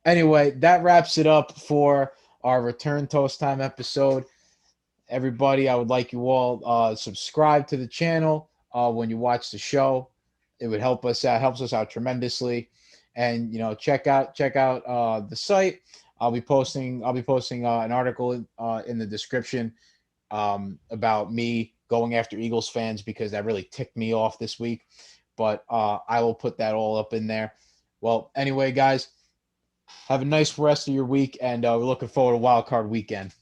anyway, that wraps it up for our Return Toast Time episode. Everybody, I would like you all subscribe to the channel when you watch the show. It would help us out, helps us out tremendously. And check out the site. I'll be posting an article in the description about me going after Eagles fans, because that really ticked me off this week. But I will put that all up in there. Well, anyway, guys, have a nice rest of your week, and we're looking forward to Wild Card Weekend.